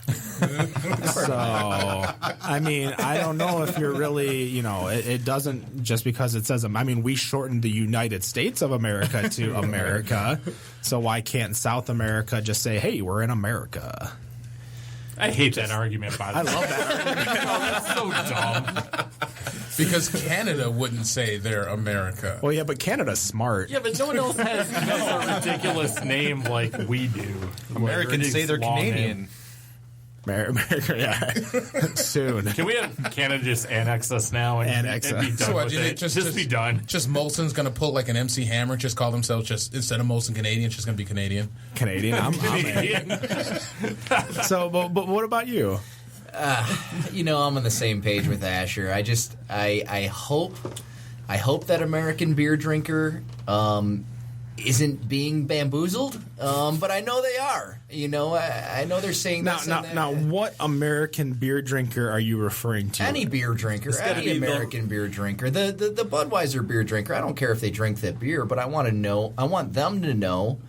So, I mean, I don't know if you're really, it doesn't just because it says, we shortened the United States of America to America. So why can't South America just say, hey, we're in America? I hate that argument, by the way. I love that argument. Oh, that's so dumb. Because Canada wouldn't say they're America. Well, yeah, but Canada's smart. Yeah, but no one else has a ridiculous name like we do. Americans say they're Canadian. America, yeah. Soon. Can we have Canada just annex us now and be done with it? Just be done. Just Molson's going to pull like an MC Hammer, just call themselves instead of Molson Canadian, it's just going to be Canadian. I'm Canadian. So, but what about you? I'm on the same page with Asher. I hope that American beer drinker isn't being bamboozled, but I know they are. I know they're saying this. Now, what American beer drinker are you referring to? Any beer drinker, any American beer drinker, the Budweiser beer drinker. I don't care if they drink that beer, but I want them to know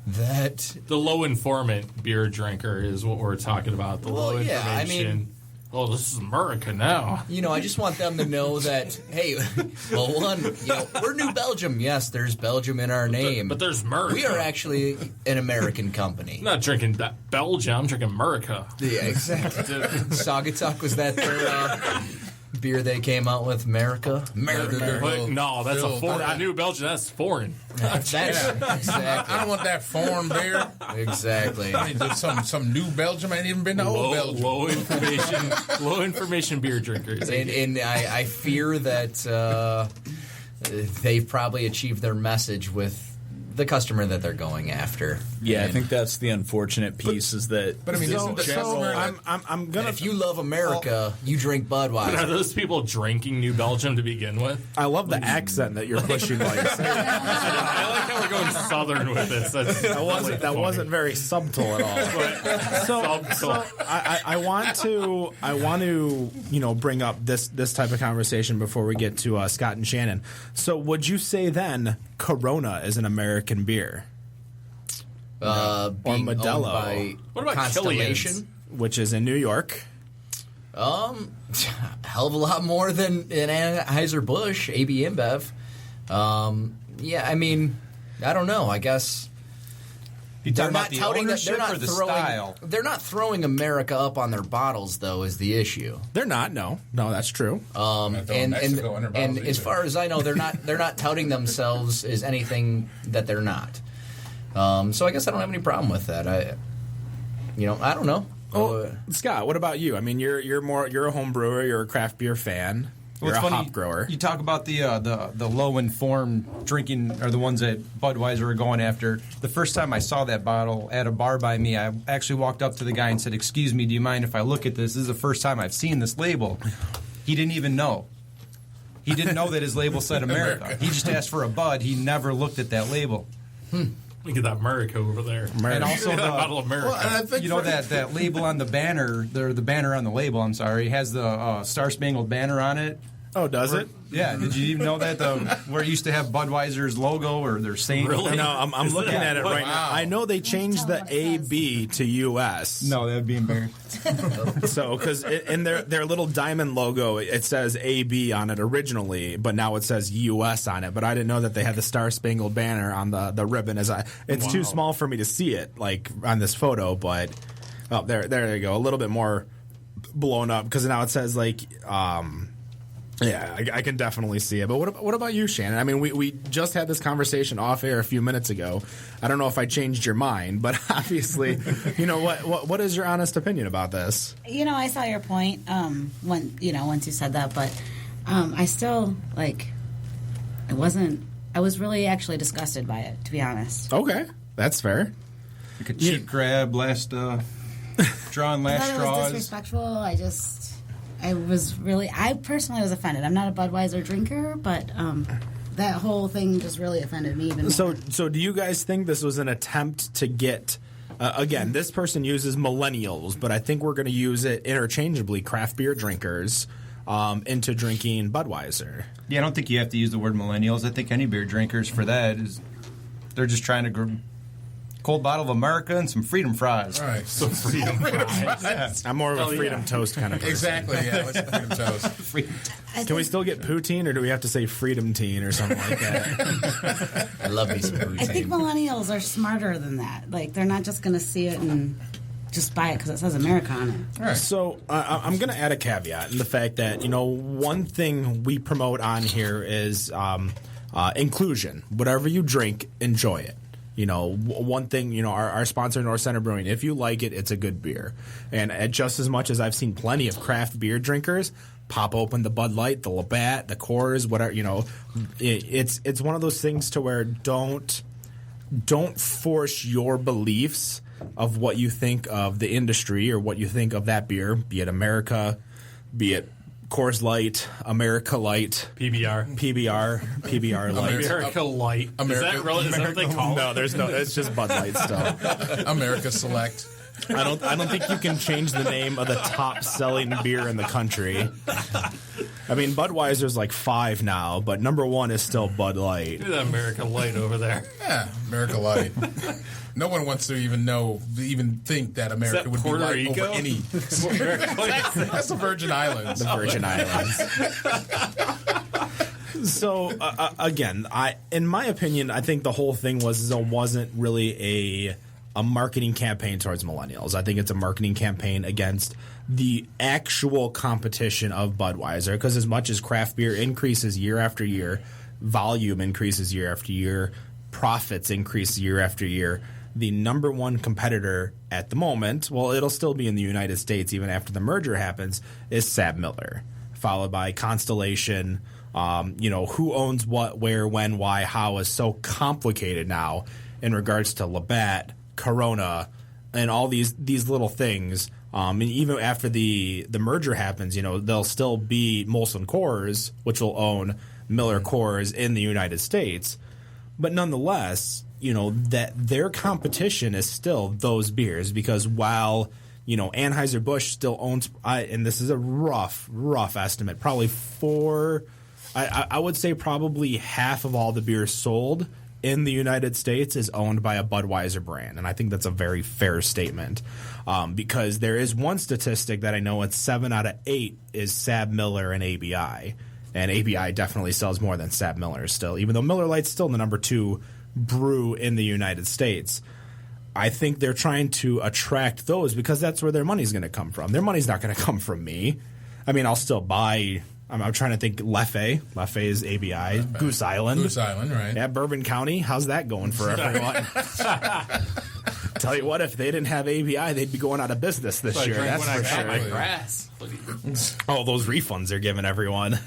that the low informant beer drinker is what we're talking about. The low information. This is America now. I just want them to know that, hey, we're New Belgium. Yes, there's Belgium in our name. But there's America. We are actually an American company. I'm not drinking Belgium, I'm drinking America. Yeah, exactly. Saugatuck, was that their beer they came out with? America? But no, that's a foreign. New Belgium, that's foreign. Exactly. I don't want that foreign beer. Exactly. I need some New Belgium. I ain't even been to Old Belgium. Low information beer drinkers. And I fear that they've probably achieved their message with the customer that they're going after. Yeah, I And- think that's the unfortunate piece is that. But I mean, isn't the customer? I'm gonna. And if you love America, you drink Are Budweiser. those people drinking New Belgium to begin with? I love the accent that you're pushing. Like I like how we're going southern with this. that wasn't very subtle at all. So I want to bring up this type of conversation before we get to Scott and Shannon. So would you say then Corona is an American beer? Being Modelo. owned by What about Constellation? Which is in New York. Hell of a lot more than an Anheuser-Busch, AB InBev. Yeah, I mean, I don't know. I guess You they're talking not about the touting that. ownership They're not or the throwing. style? They're not throwing America up on their bottles, though. Is the issue? They're not. No, that's true. Not throwing Mexico under bottles and as either. far as I know, they're not touting themselves as anything that they're not. So I guess I don't have any problem with that. I don't know. Scott, what about you? I mean, you're a home brewer. You're a craft beer fan. You're Well, a it's funny, hop grower. You talk about the low informed drinking are the ones that Budweiser are going after. The first time I saw that bottle at a bar by me, I actually walked up to the guy and said, "Excuse me, do you mind if I look at this? This is the first time I've seen this label." He didn't even know. He didn't know that his label said America. He just asked for a Bud. He never looked at that label. Look at that America over there. America. And also That the, bottle of America. Well, and I think you know that label on the banner, the banner on the label, I'm sorry, has the Star Spangled Banner on it. Oh, does it? Yeah, did you even know that? Where it used to have Budweiser's logo or their saint? Really? No, I'm looking at it right now. I know they changed the AB to US. No, that would be embarrassing. So, because in their little diamond logo, it says AB on it originally, but now it says US on it. But I didn't know that they had the Star Spangled Banner on the ribbon. It's too small for me to see it, like on this photo. But there you go, a little bit more blown up because now it says like. Yeah, I can definitely see it. But what about you, Shannon? I mean, we just had this conversation off air a few minutes ago. I don't know if I changed your mind, but obviously, what is your honest opinion about this? I saw your point once you said that, but I still I was really actually disgusted by it, to be honest. Okay, that's fair. Like a cheap grab, drawing I last thought it was straws. disrespectful. I personally was offended. I'm not a Budweiser drinker, but that whole thing just really offended me even more. So do you guys think this was an attempt to get? Again, this person uses millennials, but I think we're going to use it interchangeably. Craft beer drinkers into drinking Budweiser. Yeah, I don't think you have to use the word millennials. I think any beer drinkers for that they're just trying to cold bottle of America and some Freedom Fries. All right. So freedom fries. I'm more of a Freedom Toast kind of person. Exactly. Yeah. Let's Freedom Toast. Can we still get poutine, or do we have to say Freedom Teen or something like that? I love me some poutine. I think millennials are smarter than that. They're not just going to see it and just buy it because it says America on it. All right. So I'm going to add a caveat in the fact that one thing we promote on here is inclusion. Whatever you drink, enjoy it. One thing, our sponsor, North Center Brewing, if you like it, it's a good beer. And just as much as I've seen plenty of craft beer drinkers pop open the Bud Light, the Labatt, the Coors, whatever, it's one of those things to where don't force your beliefs of what you think of the industry or what you think of that beer, be it America, be it Coors Light, America Light, PBR. PBR Light. America Light. America- Is that what they call No, it? there's no. It's just Bud Light still. America Select. I don't think you can change the name of the top selling beer in the country. I mean, Budweiser's like 5 now, but number 1 is still Bud Light. Look at that America Light over there. Yeah, America Light. No one wants to even think that America that would be Puerto light Rico? over any. That's the Virgin Islands. The Virgin Islands. So again, in my opinion, I think the whole thing wasn't really a marketing campaign towards millennials. I think it's a marketing campaign against the actual competition of Budweiser, because as much as craft beer increases year after year, volume increases year after year, profits increase year after year, the number one competitor at the moment, well, it'll still be in the United States even after the merger happens, is Sabmiller, followed by Constellation, Who owns what, where, when, why, how is so complicated now in regards to Labatt, Corona, and all these little things. And even after the merger happens, there'll still be Molson Coors, which will own Miller Coors in the United States. But nonetheless, that their competition is still those beers, because while Anheuser-Busch still owns, and this is a rough estimate, probably I would say probably half of all the beers sold in the United States is owned by a Budweiser brand, and I think that's a very fair statement, because there is one statistic that I know it's 7 out of 8 is Sab Miller and ABI, and ABI definitely sells more than Sab Miller still, even though Miller Lite's still the number 2 brew in the United States. I think they're trying to attract those because that's where their money's going to come from. Their money's not going to come from me. I mean, I'll still buy. I'm trying to think. Leffe is ABI. Goose Island, right? Yeah, Bourbon County. How's that going for everyone? Tell you what, if they didn't have ABI, they'd be going out of business this year. That's for sure. My grass. Oh, those refunds they're giving everyone.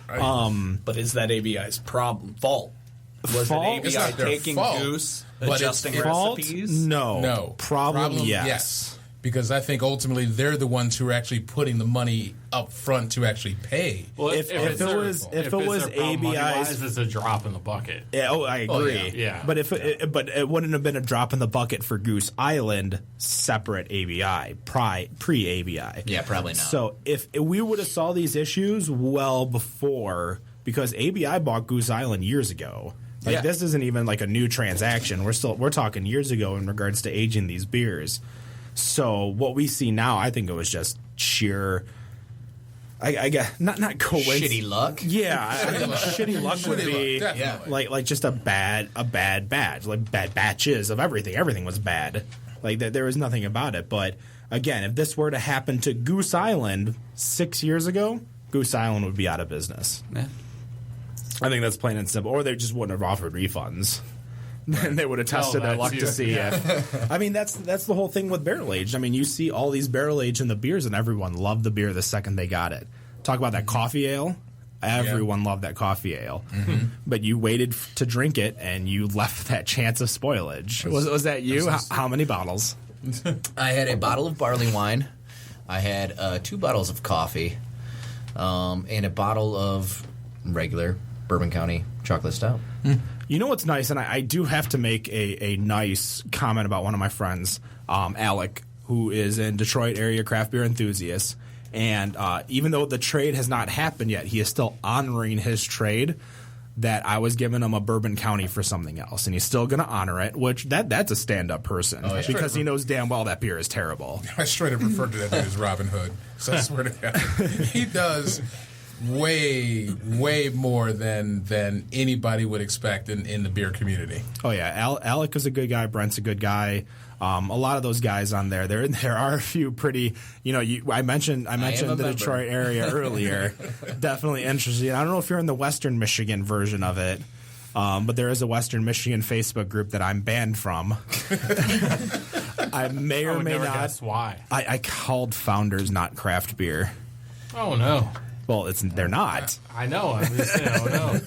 Right. But is that ABI's fault? Was it ABI taking Goose, adjusting recipes? No. Problem yes. Because I think ultimately they're the ones who are actually putting the money up front to actually pay. Well, if it was ABI's, it's a drop in the bucket. Yeah, I agree. Yeah. But but it wouldn't have been a drop in the bucket for Goose Island separate ABI, pre-ABI. Yeah, probably not. So if we would have saw these issues well before, because ABI bought Goose Island years ago. This isn't even like a new transaction. We're talking years ago in regards to aging these beers. So what we see now, I think it was just sheer, I guess not coincidence. Shitty luck. Yeah, I think shitty luck would be like just a bad batch, like bad batches of everything. Everything was bad. Like there was nothing about it. But again, if this were to happen to Goose Island 6 years ago, Goose Island would be out of business. Yeah. I think that's plain and simple. Or they just wouldn't have offered refunds. And they would have tested their luck to see if. I mean, that's the whole thing with barrel aged. I mean, you see all these barrel aged in the beers, and everyone loved the beer the second they got it. Talk about that coffee ale. Everyone loved that coffee ale. Mm-hmm. But you waited to drink it, and you left that chance of spoilage. Was that you? How many bottles? I had a bottle of barley wine. I had 2 bottles of coffee, and a bottle of regular Bourbon County chocolate stout. You know what's nice, and I do have to make a nice comment about one of my friends, Alec, who is in Detroit area craft beer enthusiast. And even though the trade has not happened yet, he is still honoring his trade that I was giving him a Bourbon County for something else. And he's still going to honor it, which that's a stand-up person. Oh, yeah. Because he knows damn well that beer is terrible. I straight up referred to that dude as Robin Hood. So I swear to God. He does way more than anybody would expect in the beer community. Oh yeah, Alec is a good guy. Brent's a good guy. A lot of those guys on there. There are a few pretty. I mentioned the Detroit area earlier. Definitely interesting. I don't know if you're in the Western Michigan version of it, but there is a Western Michigan Facebook group that I'm banned from. I may or may not. Guess why? I called Founders not craft beer. Oh no. Well, they're not. I know. I'm just saying, no.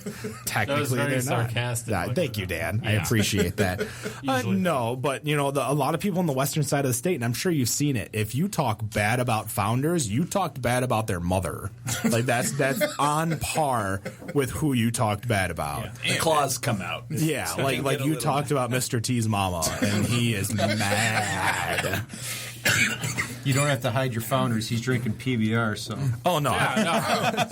Technically, they're sarcastic. Not. Thank you, Dan. Yeah. I appreciate that. No, but a lot of people on the western side of the state, and I'm sure you've seen it. If you talk bad about Founders, you talked bad about their mother. Like that's on par with who you talked bad about. Yeah. The claws come out. Yeah, like you talked about Mr. T's mama, and he is mad. You don't have to hide your Founders. He's drinking PBR, so. Oh no! Yeah,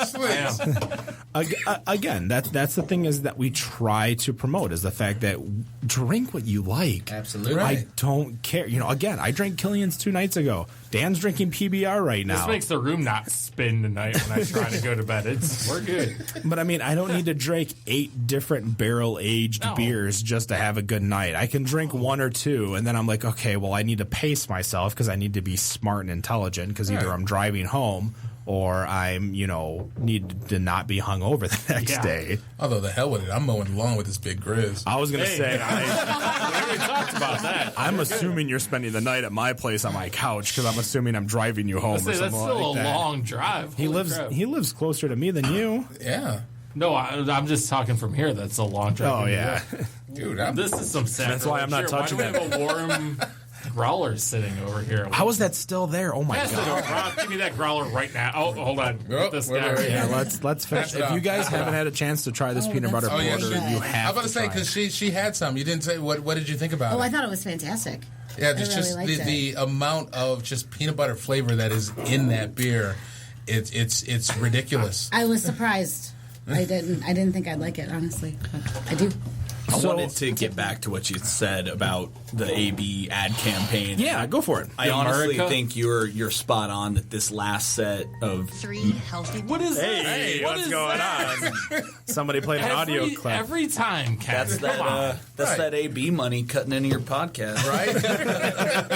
Again, that's the thing is that we try to promote is the fact that drink what you like. Absolutely, right. I don't care. Again, I drank Killian's 2 nights ago. Dan's drinking PBR right now. This makes the room not spin tonight when I try to go to bed. We're good. But I mean, I don't need to drink 8 different barrel-aged beers just to have a good night. I can drink 1 or 2, and then I'm like, okay, well, I need to pace myself because I need to be smart and intelligent because either I'm driving home or I'm, need to not be hungover the next day. Although the hell with it, I'm mowing the lawn with this big grizz. I was going to say, we already talked about that. I'm assuming you're spending the night at my place on my couch because I'm assuming I'm driving you home or something like that. That's still a long drive. He lives closer to me than you. Yeah. No, I'm just talking from here. That's a long drive. Oh yeah. Dude, This is some sacrilege. That's why I'm not touching Why do we have a warm growler sitting over here? How is that still there? Oh my Pass it god. over. Rob, give me that growler right now. Oh, hold on. Oh, This wait, guy wait, right wait. here. Yeah, let's finish. If you guys haven't had a chance to try this peanut butter that's porter, really good. you I'm have about to say try because it. she had some. You didn't say what did you think about Oh, it? I thought it was fantastic. Yeah, I there's really just liked it. the amount of just peanut butter flavor that is in that beer. It's ridiculous. I was surprised. I didn't think I'd like it, honestly. But I do. I wanted to get back to what you said about the AB ad campaign. Yeah, go for it. I honestly America? think you're spot on that this last set of 3 healthy. What is Hey, what what's is going that? on? Somebody played an audio clip. Every time, Ken. that's Come on. that's that AB money cutting into your podcast, Right?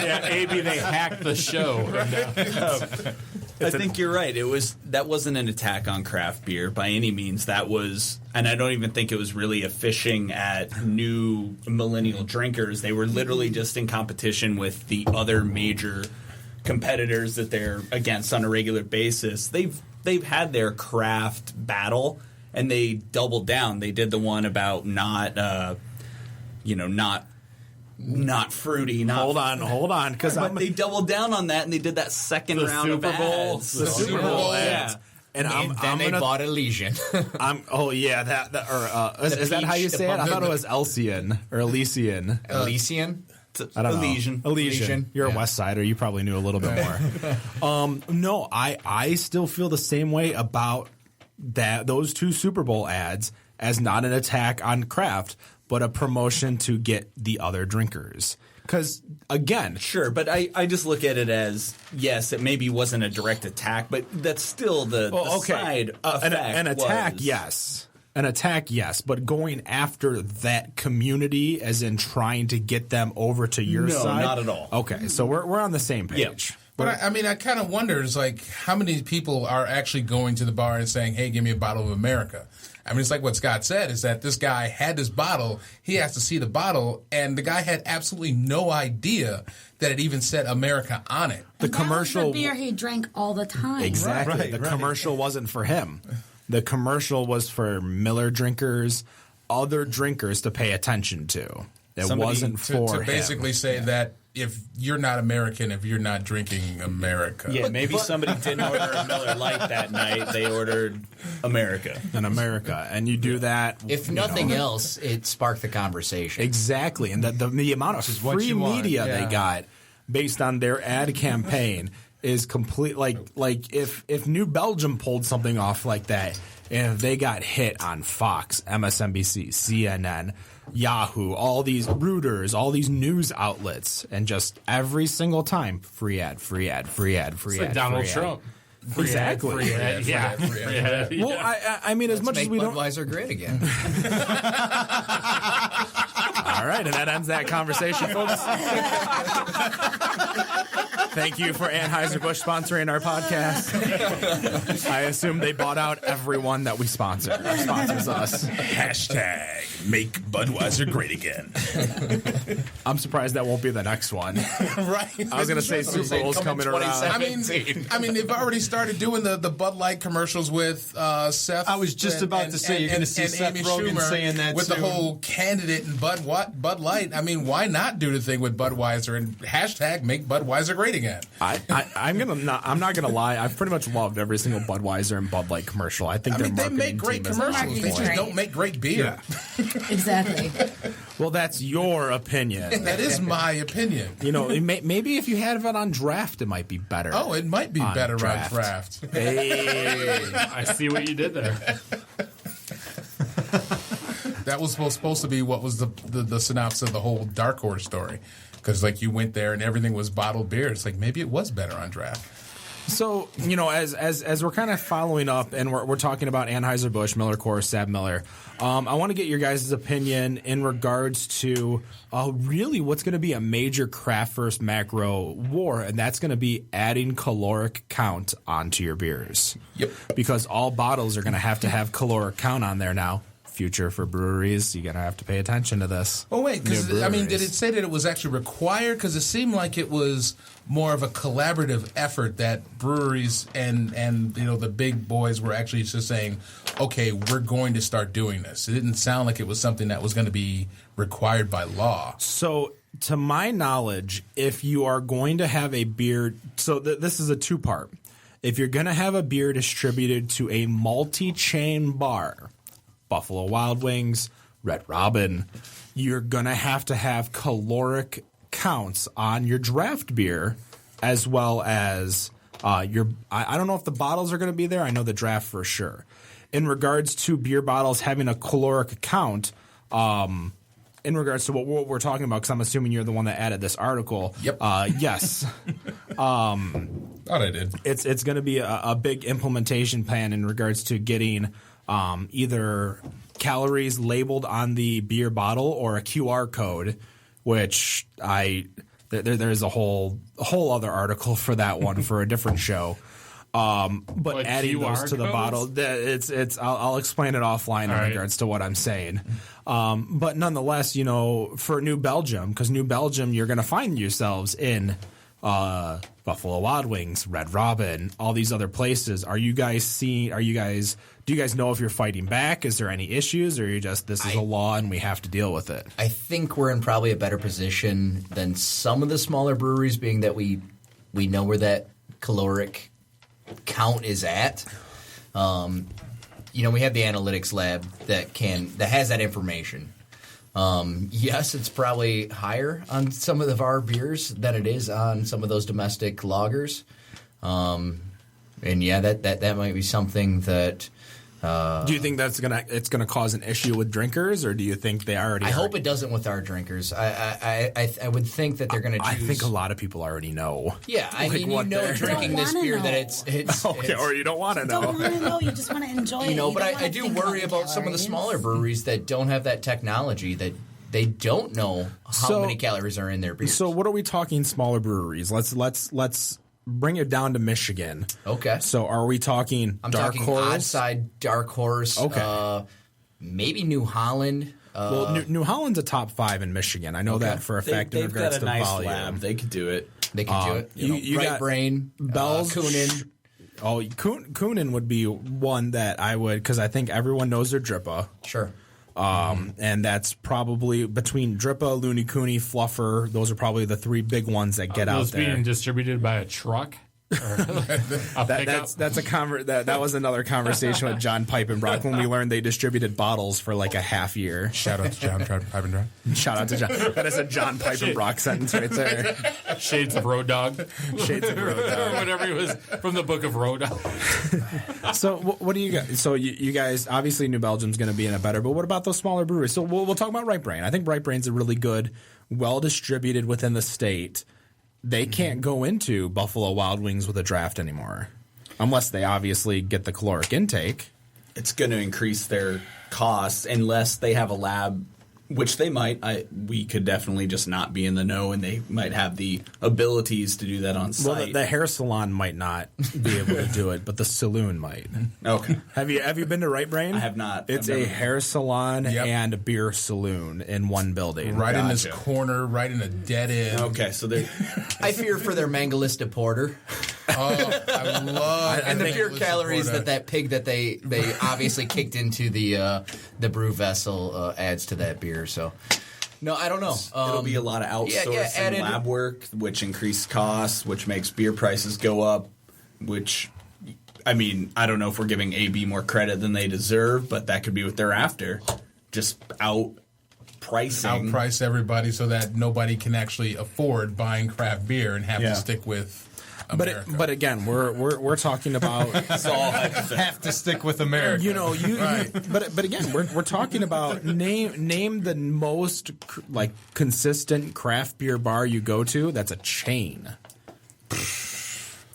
Yeah, AB, they hacked the show. I think you're right. That wasn't an attack on craft beer by any means. That was, and I don't even think it was really a fishing at new millennial drinkers. They were literally just in competition with the other major competitors that they're against on a regular basis. They've had their craft battle, and they doubled down. They did the one about not fruity. Not Hold on, because But they doubled down on that, and they did that second The round Super of Bowl. ads. the Super Bowl ads. Yeah. And And then I'm they gonna, bought Elysian. is that how you say it? I thought it was Elysian or Elysian. Elysian? I don't Elysian. know. Elysian. You're a West Sider. You probably knew a little bit more. No, I still feel the same way about those two Super Bowl ads as not an attack on craft, but a promotion to get the other drinkers. Because, again, Sure, but I just look at it as, yes, it maybe wasn't a direct attack, but that's still the side effect. An attack, was- yes. An attack, yes. But going after that community, as in trying to get them over to your No, side? not at all. Okay, so we're on the same page. Yeah. But I kind of wonder, is like, how many people are actually going to the bar and saying, "Hey, give me a bottle of America"? I mean, it's like what Scott said, is that this guy had this bottle, he has to see the bottle, and the guy had absolutely no idea that it even said America on it. The And that commercial. was the beer he drank all the time. Exactly. Right, the right. commercial wasn't for him. The commercial was for Miller drinkers, other drinkers to pay attention to. It Somebody wasn't for To him. basically say that if you're not American, if you're not drinking America. Yeah, maybe somebody didn't order a Miller Lite that night. They ordered America. in America, and you do that. If you nothing know. else, it sparked the conversation. Exactly, and the amount of what free you want, media yeah. they got based on their ad campaign is complete. Like if New Belgium pulled something off like that, and if they got hit on Fox, MSNBC, CNN, Yahoo, all these Reuters, all these news outlets, and just every single time, free ad, free ad, free ad, free It's ad. like Donald free ad. Trump. Exactly. Free ad, yeah. Free ad, Free ad, yeah. Well, I mean, as much as Make we don't. Budweiser great again. All right, and that ends that conversation, folks. Thank you for Anheuser-Busch sponsoring our podcast. I assume they bought out everyone that we sponsor. Or sponsors us. Hashtag make Budweiser great again. I'm surprised that won't be the next one. Right. I was going to say Super Bowl's coming around. I mean, they've already started doing the Bud Light commercials with Seth. I was just about to say, you're gonna see Seth Amy Rogen Schumer saying that with soon. the whole candidate and Bud Light. I mean, why not do the thing with Budweiser and hashtag make Budweiser great again? I'm not gonna lie. I've pretty much loved every single Budweiser and Bud Light commercial. I think I mean, they their marketing make great team is commercials. They Marketing's just great. don't make great beer. Exactly. Well, that's your opinion. That is my opinion. You know, maybe if you had it on draft, it might be better. Oh, it might be On better draft. on draft. Hey. I see what you did there. That was supposed to be what was the synopsis of the whole Dark Horse story. Because, like, you went there and everything was bottled beer. It's like, maybe it was better on draft. So, you know, as we're kind of following up and we're talking about Anheuser-Busch, Miller Coors, Sab Miller, I want to get your guys' opinion in regards to really what's going to be a major craft versus macro war, and that's going to be adding caloric count onto your beers. Yep. Because all bottles are going to have caloric count on there now. Future for breweries, you're going to have to pay attention to this. Oh, wait, because, New I mean, did breweries. it say that it was actually required? Because it seemed like it was more of a collaborative effort that breweries and you know, the big boys were actually just saying, okay, we're going to start doing this. It didn't sound like it was something that was going to be required by law. So, to my knowledge, if you are going to have a beer, so this is a two-part. If you're going to have a beer distributed to a multi-chain bar, Buffalo Wild Wings, Red Robin, you're going to have caloric counts on your draft beer, as well as I don't know if the bottles are going to be there. I know the draft for sure. In regards to beer bottles having a caloric count, in regards to what we're talking about, because I'm assuming you're the one that added this article. Yep. Yes. Thought I did. It's going to be a big implementation plan in regards to getting either calories labeled on the beer bottle or a QR code, which there's a whole other article for that one for a different show. But Like adding QR those to the codes? bottle, I'll explain it offline in regards to what I'm saying. But nonetheless, for New Belgium, because New Belgium, you're going to find yourselves in Buffalo Wild Wings, Red Robin, all these other places. Do you guys know if you're fighting back? Is there any issues, or are you just, this is a law and we have to deal with it? I think we're in probably a better position than some of the smaller breweries, being that we know where that caloric count is at. We have the analytics lab that has that information. Yes, it's probably higher on some of our beers than it is on some of those domestic lagers. And yeah, that might be something that. Do you think it's gonna cause an issue with drinkers, or do you think they already? I hope it doesn't with our drinkers. I would think that they're going to choose. I think a lot of people already know. Yeah, I mean, drinking this beer that it's okay, or you don't want to know. Don't want to know. You just want to enjoy it. But I do worry about some of the smaller breweries that don't have that technology, that they don't know how many calories are in their beers. So what are we talking smaller breweries? Let's bring it down to Michigan. Okay. So are we talking I'm Dark talking Horse? Oddside, Dark Horse. Okay. Maybe New Holland. New Holland's a top 5 in Michigan. I know that for a fact in They've regards got a to nice volume. lab. They could do it. They can do it. you Right got Brain, Bell's Kunin. Kunin would be one that I would, because I think everyone knows their Drippa. Sure. And that's probably between Drippa, Looney Cooney, Fluffer. Those are probably the 3 big ones that get out Those there. being distributed by a truck. That was another conversation with John Pipenbrock when we learned they distributed bottles for like a half year. Shout out to John Pipenbrock. Shout out to John. That is a John Pipenbrock sentence right there. Shades of Road Dog. Shades of Road Dog. Or whatever it was from the book of Road Dog. So what do you guys? So you guys, obviously New Belgium's going to be in a better, but what about those smaller breweries? So we'll talk about Right Brain. I think Right Brain's a really good, well distributed within the state. They can't go into Buffalo Wild Wings with a draft anymore, unless they obviously get the caloric intake. It's going to increase their costs unless they have a lab, which they might. We could definitely just not be in the know, and they might have the abilities to do that on site. Well, the hair salon might not be able to do it, but the saloon might. Okay. Have you been to Right Brain? I have not. It's I've a never- hair salon Yep. and a beer saloon in one building. Right in this Gotcha. corner, right in a dead end. Okay, so they I fear for their Mangalista Porter. Oh, I love And the think pure it was calories Florida. that pig that they obviously kicked into the brew vessel adds to that beer. So, no, I don't know. it'll be a lot of outsourcing added- lab work, which increase costs, which makes beer prices go up. Which, I mean, I don't know if we're giving AB more credit than they deserve, but that could be what they're after. Just outpricing. outprice everybody so that nobody can actually afford buying craft beer and have Yeah. to stick with America. But again, we're talking about Have to stick with America. but again, we're talking about name the most consistent craft beer bar you go to. That's a chain.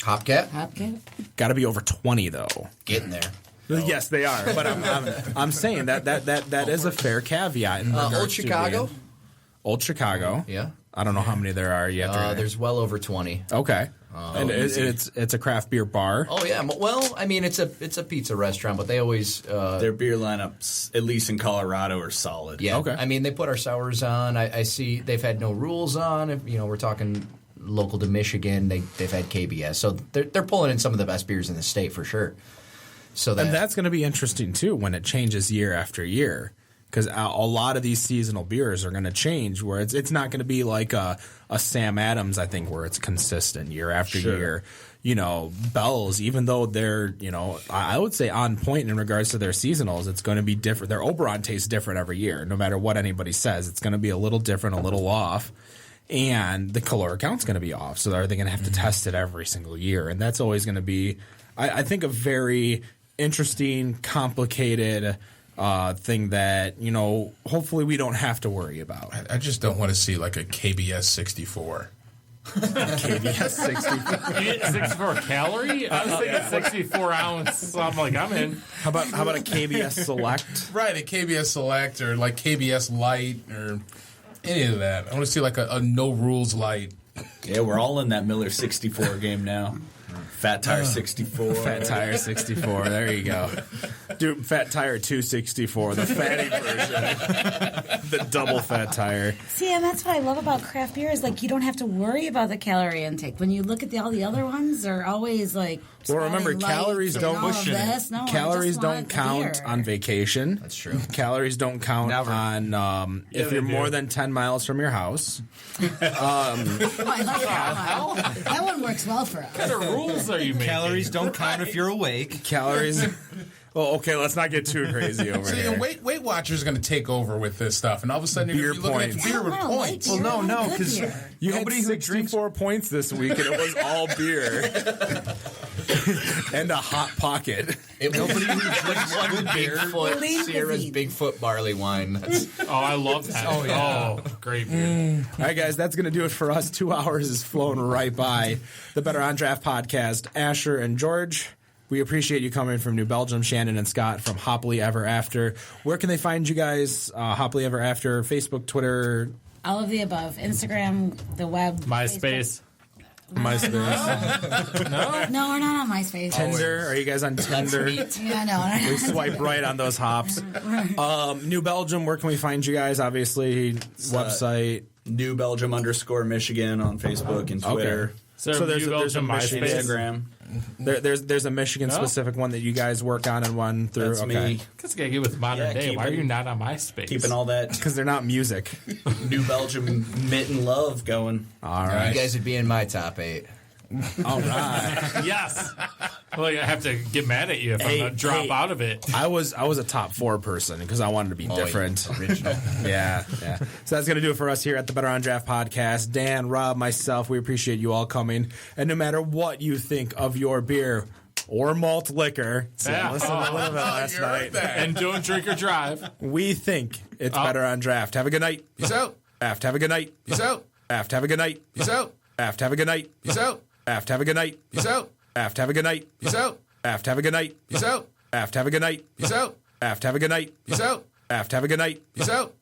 Hopcat, Got to be over 20 though. getting there. Yes, they are. But I'm saying that is a fair caveat. In regards Old to Chicago? being- Old Chicago. Yeah. I don't know how many there are yet. There's well over 20. Okay. And it's a craft beer bar. Oh yeah. Well, I mean, it's a pizza restaurant, but they always Their beer lineups, at least in Colorado, are solid. yeah. Okay. I mean, they put our sours on. I see they've had no rules on. If we're talking local to Michigan, they've had KBS, so they're pulling in some of the best beers in the state for sure. So that And that's going to be interesting, too, when it changes year after year. Because a lot of these seasonal beers are going to change, where it's not going to be like a Sam Adams, I think, where it's consistent year after year. You know, Bell's, even though they're, you know, I would say on point in regards to their seasonals, it's going to be different. Their Oberon tastes different every year, no matter what anybody says. It's going to be a little different, a little off. And the caloric count's going to be off. So are they going to have to test it every single year? And that's always going to be, I think, a very interesting, complicated thing that, you know, hopefully we don't have to worry about. I just don't want to see like a KBS 64. KBS 64. 64 calorie? I was thinking 64 ounce. So I'm like, I'm in. How about a KBS Select? Right, a KBS Select or like KBS Light or any of that. I want to see like a no rules light. Yeah, we're all in that Miller 64 game now. Fat Tire 64. Fat Tire 64. There you go. Dude, Fat Tire 264, the fatty version. The double Fat Tire. See, and that's what I love about craft beer is like you don't have to worry about the calorie intake. When you look at all the other ones, they're always like. Well, remember, calories don't calories don't count on vacation. That's true. Calories don't count on if you're more than 10 miles from your house. Oh, I like that one. That one works well for us. What kind of rules are you making? Calories don't count if you're awake. Calories. Well, okay, let's not get too crazy over See, here. and Weight Watchers are going to take over with this stuff, and all of a sudden you're Beer going to be looking points. at beer with I don't like points. beer. Well, no, I like because good beer. You had nobody who drinks 64 points this week, and it was all beer. And a Hot Pocket. nobody who drinks one Bigfoot Lean Sierra's cuisine. Bigfoot barley wine. Oh, I love that. Oh, yeah. Oh, great beer. All right, guys, that's going to do it for us. 2 hours is flown right by. The Better on Draft podcast, Asher and George. We appreciate you coming from New Belgium, Shannon and Scott from Hoppily Ever After. Where can they find you guys? Hoppily Ever After, Facebook, Twitter, All of the above. Instagram, the web. MySpace. MySpace, No, we're not on MySpace. Tinder. Are you guys on Tinder? Yeah, no. We swipe right on those hops. New Belgium, where can we find you guys? Obviously, website. New Belgium _Michigan on Facebook and Twitter. So there's a Michigan- MySpace. Instagram. There's a Michigan specific one that you guys work on and one through. That's me. Because gotta get with modern Yeah, day. Why are keeping- you not on MySpace? Keeping all that Because they're not music. New Belgium mitten love going. All You right. guys would be in my top 8. All right. Yes. Well, I have to get mad at you if I'm going to drop out of it. I was a top 4 person because I wanted to be different. Original. Yeah. So that's going to do it for us here at the Better on Draft podcast. Dan, Rob, myself, we appreciate you all coming. And no matter what you think of your beer or malt liquor, so Yeah. listen a little bit last You're right night, there. And don't drink or drive. we think it's Better on Draft. Have a good night. Peace out. Aft, have a good night. Peace out. Aft, have a good night. Peace out. Aft, have a good night. Peace out. Aft, have a good night. Peace out. Aft, have a good night. Peace out. Aft, have a good night. Peace out. Aft, have a good night. Peace out. Aft, have a good night. Peace out. Aft, have a good night. Peace out.